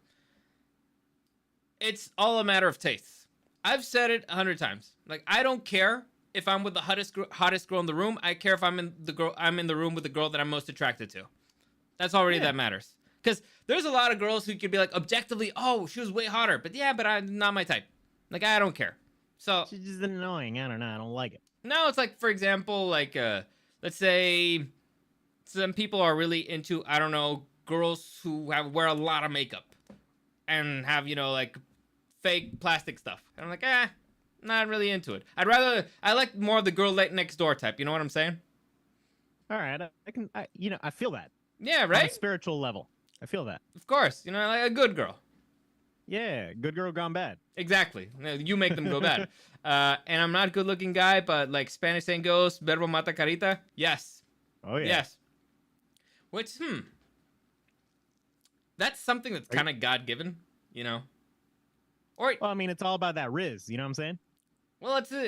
[SPEAKER 1] it's all a matter of tastes. I've said it 100 times. Like, I don't care if I'm with the hottest girl in the room. I care if I'm in the room with the girl that I'm most attracted to. That's already that matters. Because there's a lot of girls who could be like, objectively, oh, she was way hotter. But yeah, but I'm not my type. Like, I don't care. So
[SPEAKER 3] she's just annoying. I don't know. I don't like it.
[SPEAKER 1] No, it's like, for example, like, let's say some people are really into, I don't know, girls who wear a lot of makeup and have, like, fake plastic stuff. And I'm like, not really into it. I like more of the girl next door type. You know what I'm saying?
[SPEAKER 3] All right. I feel that.
[SPEAKER 1] Yeah, right?
[SPEAKER 3] On a spiritual level. I feel that.
[SPEAKER 1] Of course. Like a good girl.
[SPEAKER 3] Yeah, good girl gone bad.
[SPEAKER 1] Exactly. You make them go bad. And I'm not a good-looking guy, but like Spanish saying goes, verbo mata carita. Yes.
[SPEAKER 3] Oh, yeah.
[SPEAKER 1] Yes. Which, that's something that's kind of God-given, Or,
[SPEAKER 3] well, I mean, it's all about that Riz. You know what I'm saying?
[SPEAKER 1] Well, it's a...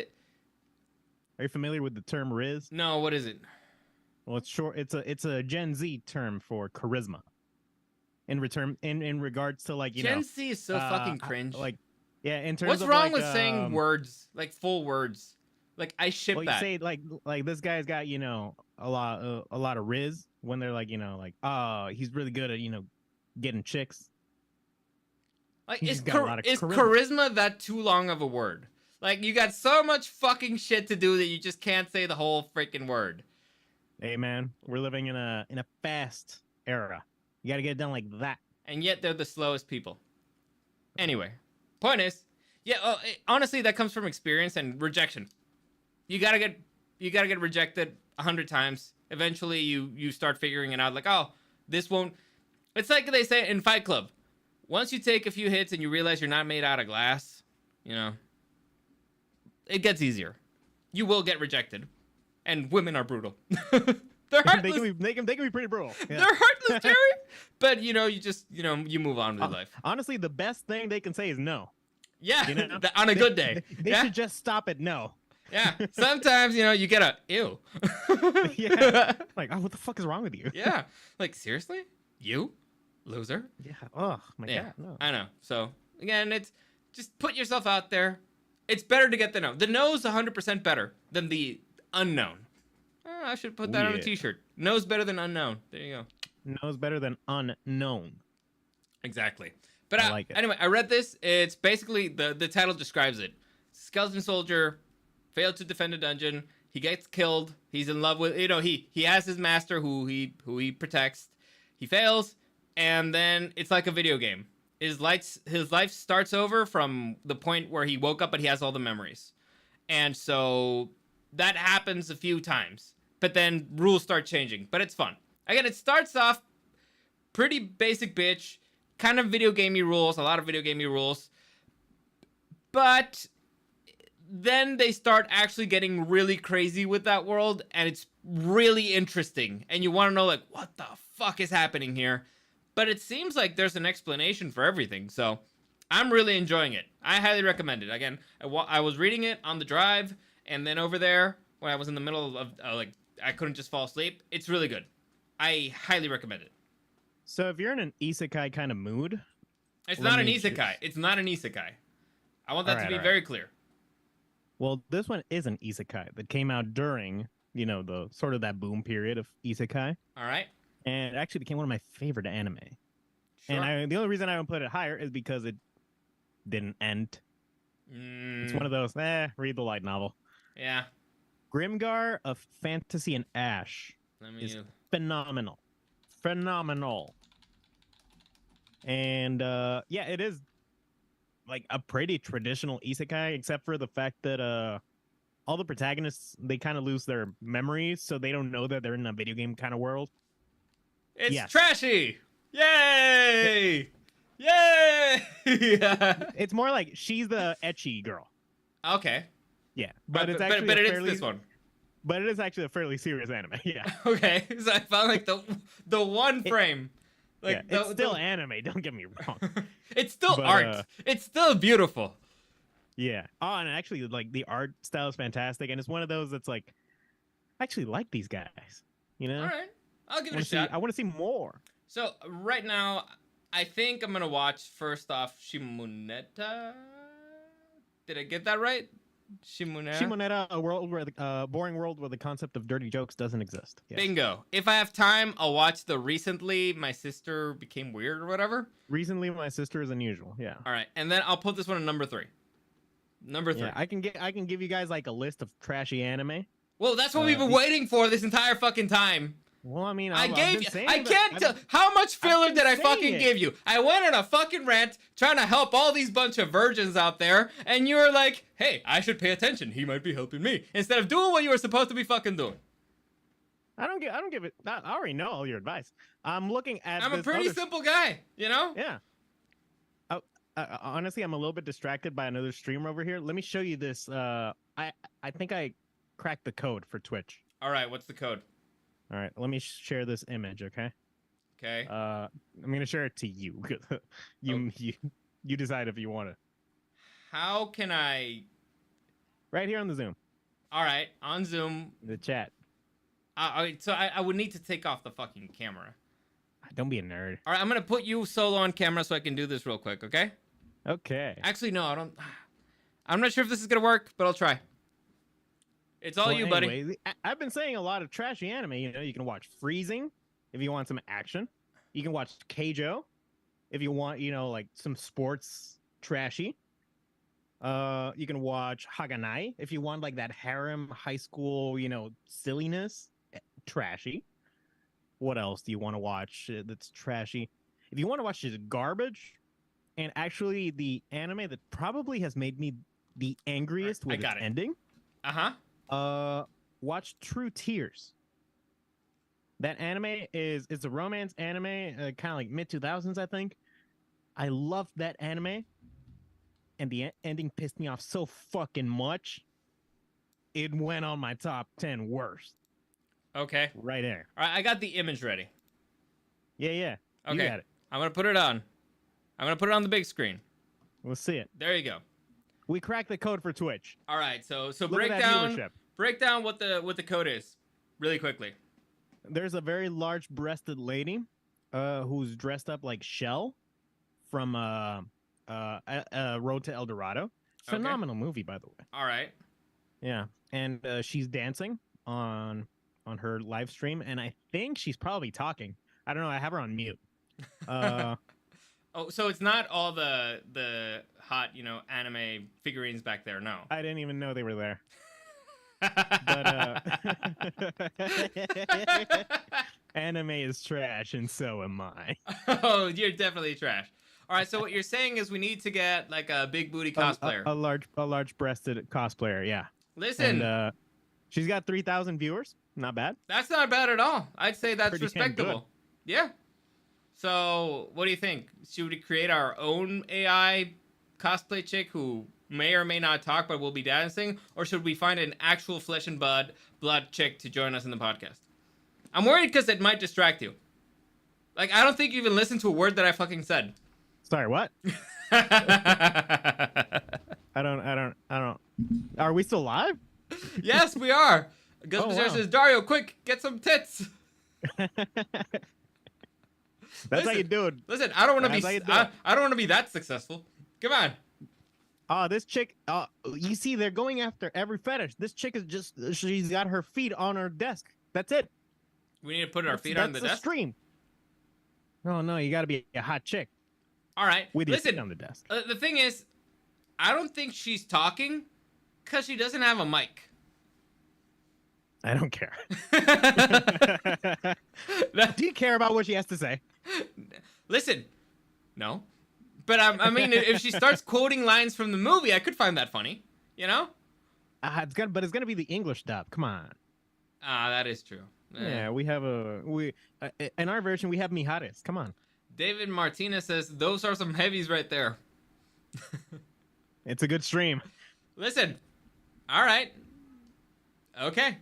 [SPEAKER 3] Are you familiar with the term Riz?
[SPEAKER 1] No, what is it?
[SPEAKER 3] Well, it's short. It's a Gen Z term for charisma. In regards to like
[SPEAKER 1] Gen Z is so fucking cringe.
[SPEAKER 3] In terms
[SPEAKER 1] what's
[SPEAKER 3] of
[SPEAKER 1] wrong with saying words like full words? Like I ship that.
[SPEAKER 3] You say like this guy's got a lot of Riz when they're like he's really good at getting chicks.
[SPEAKER 1] Like is charisma that too long of a word? Like you got so much fucking shit to do that you just can't say the whole freaking word.
[SPEAKER 3] Hey man, we're living in a fast era. You got to get it done like that.
[SPEAKER 1] And yet they're the slowest people. Anyway, point is, honestly, that comes from experience and rejection. You gotta get rejected 100 times. Eventually, you start figuring it out. Like, oh, this won't. It's like they say in Fight Club. Once you take a few hits and you realize you're not made out of glass, it gets easier. You will get rejected, and women are brutal. They're
[SPEAKER 3] They
[SPEAKER 1] heartless.
[SPEAKER 3] can be pretty brutal. Yeah.
[SPEAKER 1] They're heartless, Jerry. But you move on with life.
[SPEAKER 3] Honestly, the best thing they can say is no.
[SPEAKER 1] Yeah,
[SPEAKER 3] You know?
[SPEAKER 1] on a good day.
[SPEAKER 3] They should just stop at no.
[SPEAKER 1] Yeah. Sometimes you get a ew.
[SPEAKER 3] Yeah. Like, oh, what the fuck is wrong with you?
[SPEAKER 1] Yeah. Like, seriously? You? Loser?
[SPEAKER 3] Yeah. Oh my
[SPEAKER 1] Yeah.
[SPEAKER 3] god. No.
[SPEAKER 1] I know. So again, it's just put yourself out there. It's better to get the no. The no's 100% better than the unknown. Oh, I should put that on a t-shirt. No's better than unknown. There you go.
[SPEAKER 3] No's better than unknown.
[SPEAKER 1] Exactly. But
[SPEAKER 3] I like it.
[SPEAKER 1] Anyway, I read this. It's basically the title describes it. Skeleton soldier failed to defend a dungeon. He gets killed. He's in love with he has his master who he protects. He fails, and then it's like a video game. His life starts over from the point where he woke up, but he has all the memories. And so that happens a few times. But then rules start changing. But it's fun. Again, it starts off pretty basic bitch. Kind of video gamey rules. A lot of video gamey rules. But then they start actually getting really crazy with that world. And it's really interesting. And you want to know, like, what the fuck is happening here? But it seems like there's an explanation for everything. So I'm really enjoying it. I highly recommend it. Again, I was reading it on the drive. And then over there, when I was in the middle of, I couldn't just fall asleep. It's really good. I highly recommend it.
[SPEAKER 3] So if you're in an isekai kind of mood,
[SPEAKER 1] It's not an isekai. It's not an isekai. I want that to be very clear.
[SPEAKER 3] Well, this one is an isekai that came out during, the sort of that boom period of isekai.
[SPEAKER 1] All right.
[SPEAKER 3] And it actually became one of my favorite anime.
[SPEAKER 1] Sure.
[SPEAKER 3] And the only reason I don't put it higher is because it didn't end. It's one of those, read the light novel.
[SPEAKER 1] Yeah.
[SPEAKER 3] Grimgar of Fantasy and Ash is phenomenal. Phenomenal. And it is like a pretty traditional isekai, except for the fact that all the protagonists, they kind of lose their memories, so they don't know that they're in a video game kind of world.
[SPEAKER 1] It's Trashy! Yay! Yay!
[SPEAKER 3] It's more like she's the ecchi girl.
[SPEAKER 1] Okay.
[SPEAKER 3] Yeah,
[SPEAKER 1] but
[SPEAKER 3] it's
[SPEAKER 1] it
[SPEAKER 3] actually
[SPEAKER 1] is this one.
[SPEAKER 3] But it is actually a fairly serious anime. Yeah.
[SPEAKER 1] Okay, so I found like the one frame.
[SPEAKER 3] It's still anime. Don't get me wrong.
[SPEAKER 1] It's still art. It's still beautiful.
[SPEAKER 3] Yeah. Oh, and actually, like the art style is fantastic, and it's one of those that's like, I actually like these guys.
[SPEAKER 1] All right, I'll give it a shot.
[SPEAKER 3] I want to see more.
[SPEAKER 1] So right now, I think I'm gonna watch first off Shimoneta. Did I get that right?
[SPEAKER 3] Shimoneta, a world where the boring world where the concept of dirty jokes doesn't exist. Yes.
[SPEAKER 1] Bingo. If I have time, I'll watch the recently my sister became weird or whatever.
[SPEAKER 3] Recently, my sister is unusual. Yeah.
[SPEAKER 1] All right, and then I'll put this one in number 3. Number 3.
[SPEAKER 3] Yeah, I can give you guys like a list of trashy anime.
[SPEAKER 1] Well, that's what we've been waiting for this entire fucking time.
[SPEAKER 3] Well, I mean,
[SPEAKER 1] I can't tell how much filler did I fucking give you. I went on a fucking rant trying to help all these bunch of virgins out there, and you were like, "Hey, I should pay attention. He might be helping me," instead of doing what you were supposed to be fucking doing.
[SPEAKER 3] I don't give it. I already know all your advice. I'm looking at.
[SPEAKER 1] I'm a pretty simple guy, you know.
[SPEAKER 3] Yeah. Honestly, I'm a little bit distracted by another streamer over here. Let me show you this. I think I cracked the code for Twitch.
[SPEAKER 1] All right, what's the code?
[SPEAKER 3] All right, let me share this image, okay?
[SPEAKER 1] Okay.
[SPEAKER 3] I'm gonna share it to you. You decide if you want to.
[SPEAKER 1] How can I?
[SPEAKER 3] Right here on the Zoom.
[SPEAKER 1] All right, on Zoom.
[SPEAKER 3] The chat.
[SPEAKER 1] So I would need to take off the fucking camera.
[SPEAKER 3] Don't be a nerd.
[SPEAKER 1] All right, I'm gonna put you solo on camera so I can do this real quick, okay?
[SPEAKER 3] Okay.
[SPEAKER 1] Actually, no, I don't. I'm not sure if this is gonna work, but I'll try. It's all you, buddy.
[SPEAKER 3] Anyway, I've been saying a lot of trashy anime. You can watch Freezing if you want some action. You can watch Keijo if you want, like some sports trashy. You can watch Haganai if you want like that harem high school, silliness, trashy. What else do you want to watch that's trashy? If you want to watch just garbage, and actually the anime that probably has made me the angriest with its ending. Watch True Tears. That anime it's a romance anime, kind of like mid 2000s, I think. I loved that anime, and the ending pissed me off so fucking much. It went on my top 10 worst.
[SPEAKER 1] Okay.
[SPEAKER 3] Right there.
[SPEAKER 1] All right, I got the image ready.
[SPEAKER 3] Yeah. You
[SPEAKER 1] Okay.
[SPEAKER 3] got it.
[SPEAKER 1] I'm going to put it on. I'm going to put it on the big screen.
[SPEAKER 3] We'll see it.
[SPEAKER 1] There you go.
[SPEAKER 3] We cracked the code for Twitch.
[SPEAKER 1] All right. So
[SPEAKER 3] Look
[SPEAKER 1] break
[SPEAKER 3] at that
[SPEAKER 1] down
[SPEAKER 3] viewership.
[SPEAKER 1] what the code is really quickly.
[SPEAKER 3] There's a very large-breasted lady who's dressed up like Shell from Road to El Dorado. Phenomenal movie, by the way.
[SPEAKER 1] All right.
[SPEAKER 3] Yeah, and she's dancing on her live stream, and I think she's probably talking. I don't know. I have her on mute.
[SPEAKER 1] Oh, so it's not all the hot, anime figurines back there. No.
[SPEAKER 3] I didn't even know they were there. But anime is trash, and so am I.
[SPEAKER 1] Oh, you're definitely trash. All right, so what you're saying is we need to get like a big booty cosplayer.
[SPEAKER 3] A large-breasted cosplayer, yeah.
[SPEAKER 1] Listen,
[SPEAKER 3] And she's got 3,000 viewers. Not bad.
[SPEAKER 1] that's not bad at all. I'd say that's
[SPEAKER 3] Pretty damn
[SPEAKER 1] respectable. Yeah. So, what do you think? Should we create our own AI cosplay chick who may or may not talk but will be dancing, or should we find an actual flesh and blood chick to join us in the podcast? I'm worried because it might distract you. Like, I don't think you even listened to a word that I fucking said.
[SPEAKER 3] Sorry, what? I don't. Are we still live?
[SPEAKER 1] Yes, we are. Gus
[SPEAKER 3] Oh,
[SPEAKER 1] Bizarre
[SPEAKER 3] wow.
[SPEAKER 1] says, Dario, quick, get some tits.
[SPEAKER 3] That's how you do it.
[SPEAKER 1] Listen, I don't want to
[SPEAKER 3] That's how
[SPEAKER 1] be.
[SPEAKER 3] you do it.
[SPEAKER 1] I don't want to be that successful. Come on.
[SPEAKER 3] This chick. You see, they're going after every fetish. This chick is she's got her feet on her desk. That's it.
[SPEAKER 1] We need to put our feet on the
[SPEAKER 3] That's
[SPEAKER 1] desk.
[SPEAKER 3] stream. No, you got to be a hot chick
[SPEAKER 1] All right.
[SPEAKER 3] with your feet
[SPEAKER 1] Listen,
[SPEAKER 3] on the desk.
[SPEAKER 1] the thing is, I don't think she's talking because she doesn't have a mic.
[SPEAKER 3] I don't care. Do you care about what she has to say?
[SPEAKER 1] Listen, no. But I mean, if she starts quoting lines from the movie, I could find that funny. You know?
[SPEAKER 3] It's gonna be the English dub. Come on.
[SPEAKER 1] Ah, that is true.
[SPEAKER 3] Yeah, we have in our version we have Mijares. Come on.
[SPEAKER 1] David Martinez says those are some heavies right there.
[SPEAKER 3] It's a good stream.
[SPEAKER 1] Listen. All right. Okay.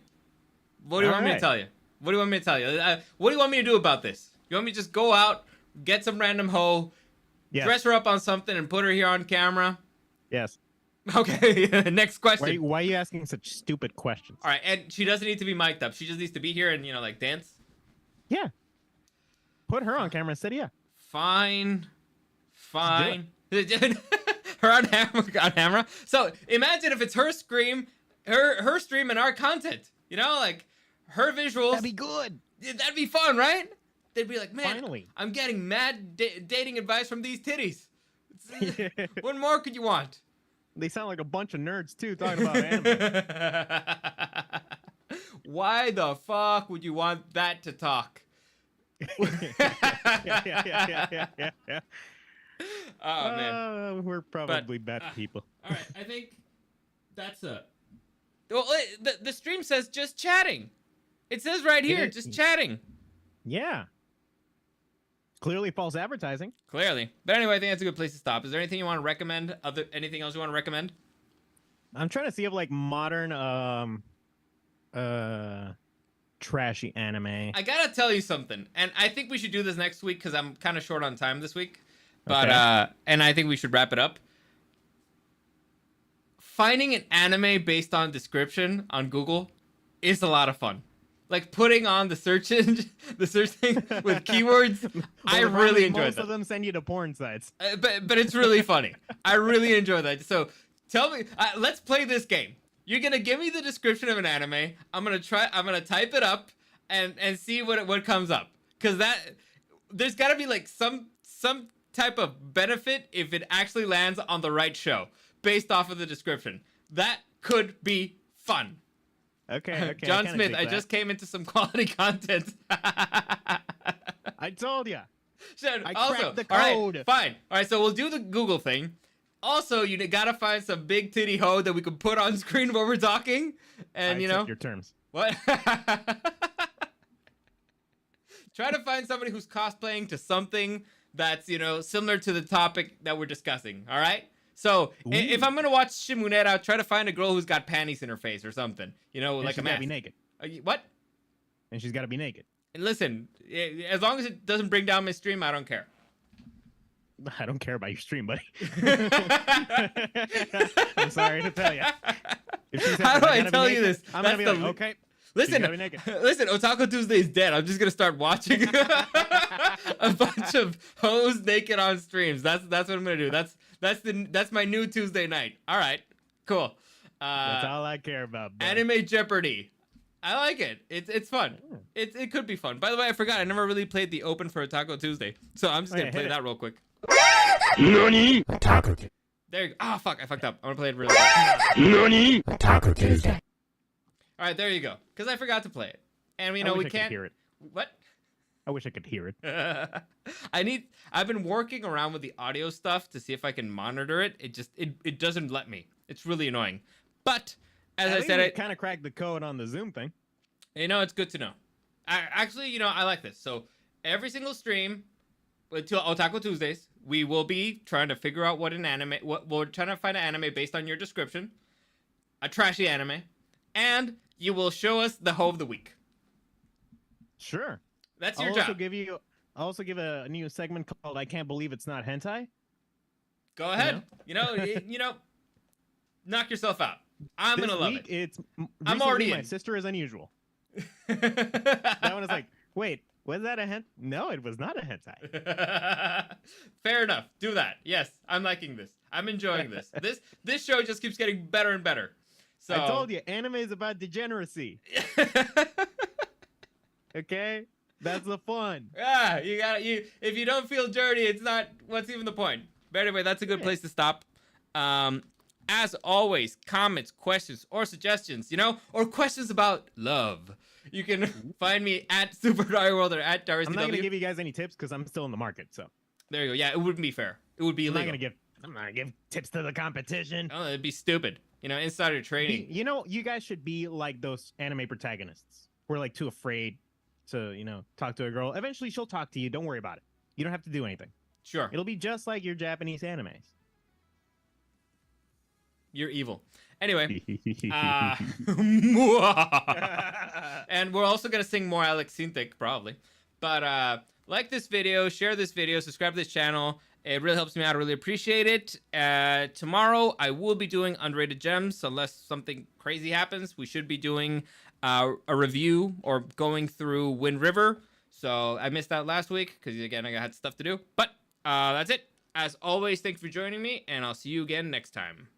[SPEAKER 1] What do you want me to tell you? What do you want me to tell you? What do you want me to do about this? You want me to just go out, get some random hoe,
[SPEAKER 3] Yes.
[SPEAKER 1] dress her up on something, and put her here on camera?
[SPEAKER 3] Yes.
[SPEAKER 1] Okay. Next question.
[SPEAKER 3] Why are you asking such stupid questions?
[SPEAKER 1] All right, and she doesn't need to be mic'd up. She just needs to be here and like dance.
[SPEAKER 3] Yeah. Put her on camera and said, yeah.
[SPEAKER 1] Fine. Her on camera. So imagine if it's her scream, her stream, and our content. Like her visuals.
[SPEAKER 3] That'd be good.
[SPEAKER 1] That'd be fun, right? They'd be like, man,
[SPEAKER 3] Finally.
[SPEAKER 1] I'm getting mad dating advice from these titties. What more could you want?
[SPEAKER 3] They sound like a bunch of nerds too, talking about anime.
[SPEAKER 1] Why the fuck would you want that to talk?
[SPEAKER 3] yeah.
[SPEAKER 1] Oh man.
[SPEAKER 3] We're probably bad people.
[SPEAKER 1] All right, I think that's a. Well, the stream says just chatting. It says right here, just chatting.
[SPEAKER 3] Yeah. Clearly false advertising.
[SPEAKER 1] Clearly, but anyway, I think that's a good place to stop. Is there anything you want to recommend? Anything else you want to recommend?
[SPEAKER 3] I'm trying to see if like modern trashy anime.
[SPEAKER 1] I gotta tell you something, and I think we should do this next week because I'm kind of short on time this week. But
[SPEAKER 3] Okay.
[SPEAKER 1] And I think we should wrap it up. Finding an anime based on description on Google is a lot of fun. Like putting on the search thing with keywords. I really enjoy
[SPEAKER 3] Most
[SPEAKER 1] that.
[SPEAKER 3] of them send you to porn sites.
[SPEAKER 1] But it's really funny. I really enjoy that. So tell me, let's play this game. You're gonna give me the description of an anime. I'm gonna type it up and see what comes up. Cause there's gotta be like some type of benefit if it actually lands on the right show based off of the description. That could be fun.
[SPEAKER 3] Okay.
[SPEAKER 1] John Smith, I just came into some quality content.
[SPEAKER 3] I told ya.
[SPEAKER 1] I
[SPEAKER 3] cracked the
[SPEAKER 1] All
[SPEAKER 3] code.
[SPEAKER 1] right, fine. All right, so we'll do the Google thing. Also, you gotta find some big titty hoe that we can put on screen while we're talking, and
[SPEAKER 3] I accept your terms.
[SPEAKER 1] what? Try to find somebody who's cosplaying to something that's similar to the topic that we're discussing. All right. So if I'm gonna watch Shimunera, try to find a girl who's got panties in her face or something. Like
[SPEAKER 3] She's
[SPEAKER 1] a
[SPEAKER 3] gotta
[SPEAKER 1] mask.
[SPEAKER 3] be naked.
[SPEAKER 1] What?
[SPEAKER 3] and she's got to be naked.
[SPEAKER 1] And listen, as long as it doesn't bring down my stream, I don't care.
[SPEAKER 3] I don't care about your stream, buddy. I'm sorry to tell you.
[SPEAKER 1] How do I tell you this?
[SPEAKER 3] I'm gonna be like, okay.
[SPEAKER 1] Listen, listen, Otako Tuesday is dead. I'm just gonna start watching a bunch of hoes naked on streams. That's what I'm gonna do. That's my new Tuesday night. All right, cool.
[SPEAKER 3] That's all I care about. Buddy.
[SPEAKER 1] Anime Jeopardy. I like it. It's fun. It could be fun. By the way, I forgot. I never really played the open for Otako Tuesday, so I'm just gonna play that real quick.
[SPEAKER 4] NANI? Otako.
[SPEAKER 1] There you go. Oh fuck! I fucked up. I'm gonna play it really quick.
[SPEAKER 4] NANI? Otako Tuesday.
[SPEAKER 1] All right, there you go. Because I forgot to play it, and we can't
[SPEAKER 3] hear it.
[SPEAKER 1] What?
[SPEAKER 3] I wish I could hear it.
[SPEAKER 1] I've been working around with the audio stuff to see if I can monitor it. It doesn't let me. It's really annoying. But as I said, it
[SPEAKER 3] kind of cracked the code on the Zoom thing.
[SPEAKER 1] It's good to know. Actually, I like this. So every single stream, until Otako Tuesdays, we will be trying to figure out what we're trying to find an anime based on your description, a trashy anime, and you will show us the hoe of the week.
[SPEAKER 3] Sure.
[SPEAKER 1] That's your job.
[SPEAKER 3] I'll also give a new segment called "I Can't Believe It's Not Hentai."
[SPEAKER 1] Go ahead. Knock yourself out. I'm gonna love it. I'm already
[SPEAKER 3] my sister is unusual. That one is like, wait, was that a hentai? No, it was not a hentai.
[SPEAKER 1] Fair enough. Do that. Yes, I'm liking this. I'm enjoying this. This show just keeps getting better and better. So
[SPEAKER 3] I told you, anime is about degeneracy. Okay, that's the fun.
[SPEAKER 1] Yeah, if you don't feel dirty, it's not. What's even the point? But anyway, that's a good place to stop. As always, comments, questions, or suggestions, or questions about love. You can find me at Super Dario World or at Darius.
[SPEAKER 3] I'm not gonna give you guys any tips because I'm still in the market. So
[SPEAKER 1] there you go. Yeah, it wouldn't be fair. It would be illegal.
[SPEAKER 3] I'm not gonna give tips to the competition.
[SPEAKER 1] Oh, it'd be stupid. Insider trading.
[SPEAKER 3] You guys should be like those anime protagonists. We're like too afraid to, talk to a girl. Eventually, she'll talk to you. Don't worry about it. You don't have to do anything.
[SPEAKER 1] Sure.
[SPEAKER 3] It'll be just like your Japanese animes.
[SPEAKER 1] You're evil. Anyway. And we're also going to sing more Alex Sintek, probably. But like this video, share this video, subscribe to this channel. It really helps me out. I really appreciate it. Tomorrow, I will be doing Underrated Gems. Unless something crazy happens, we should be doing a review or going through Wind River. So I missed out last week because, again, I had stuff to do. But that's it. As always, thanks for joining me, and I'll see you again next time.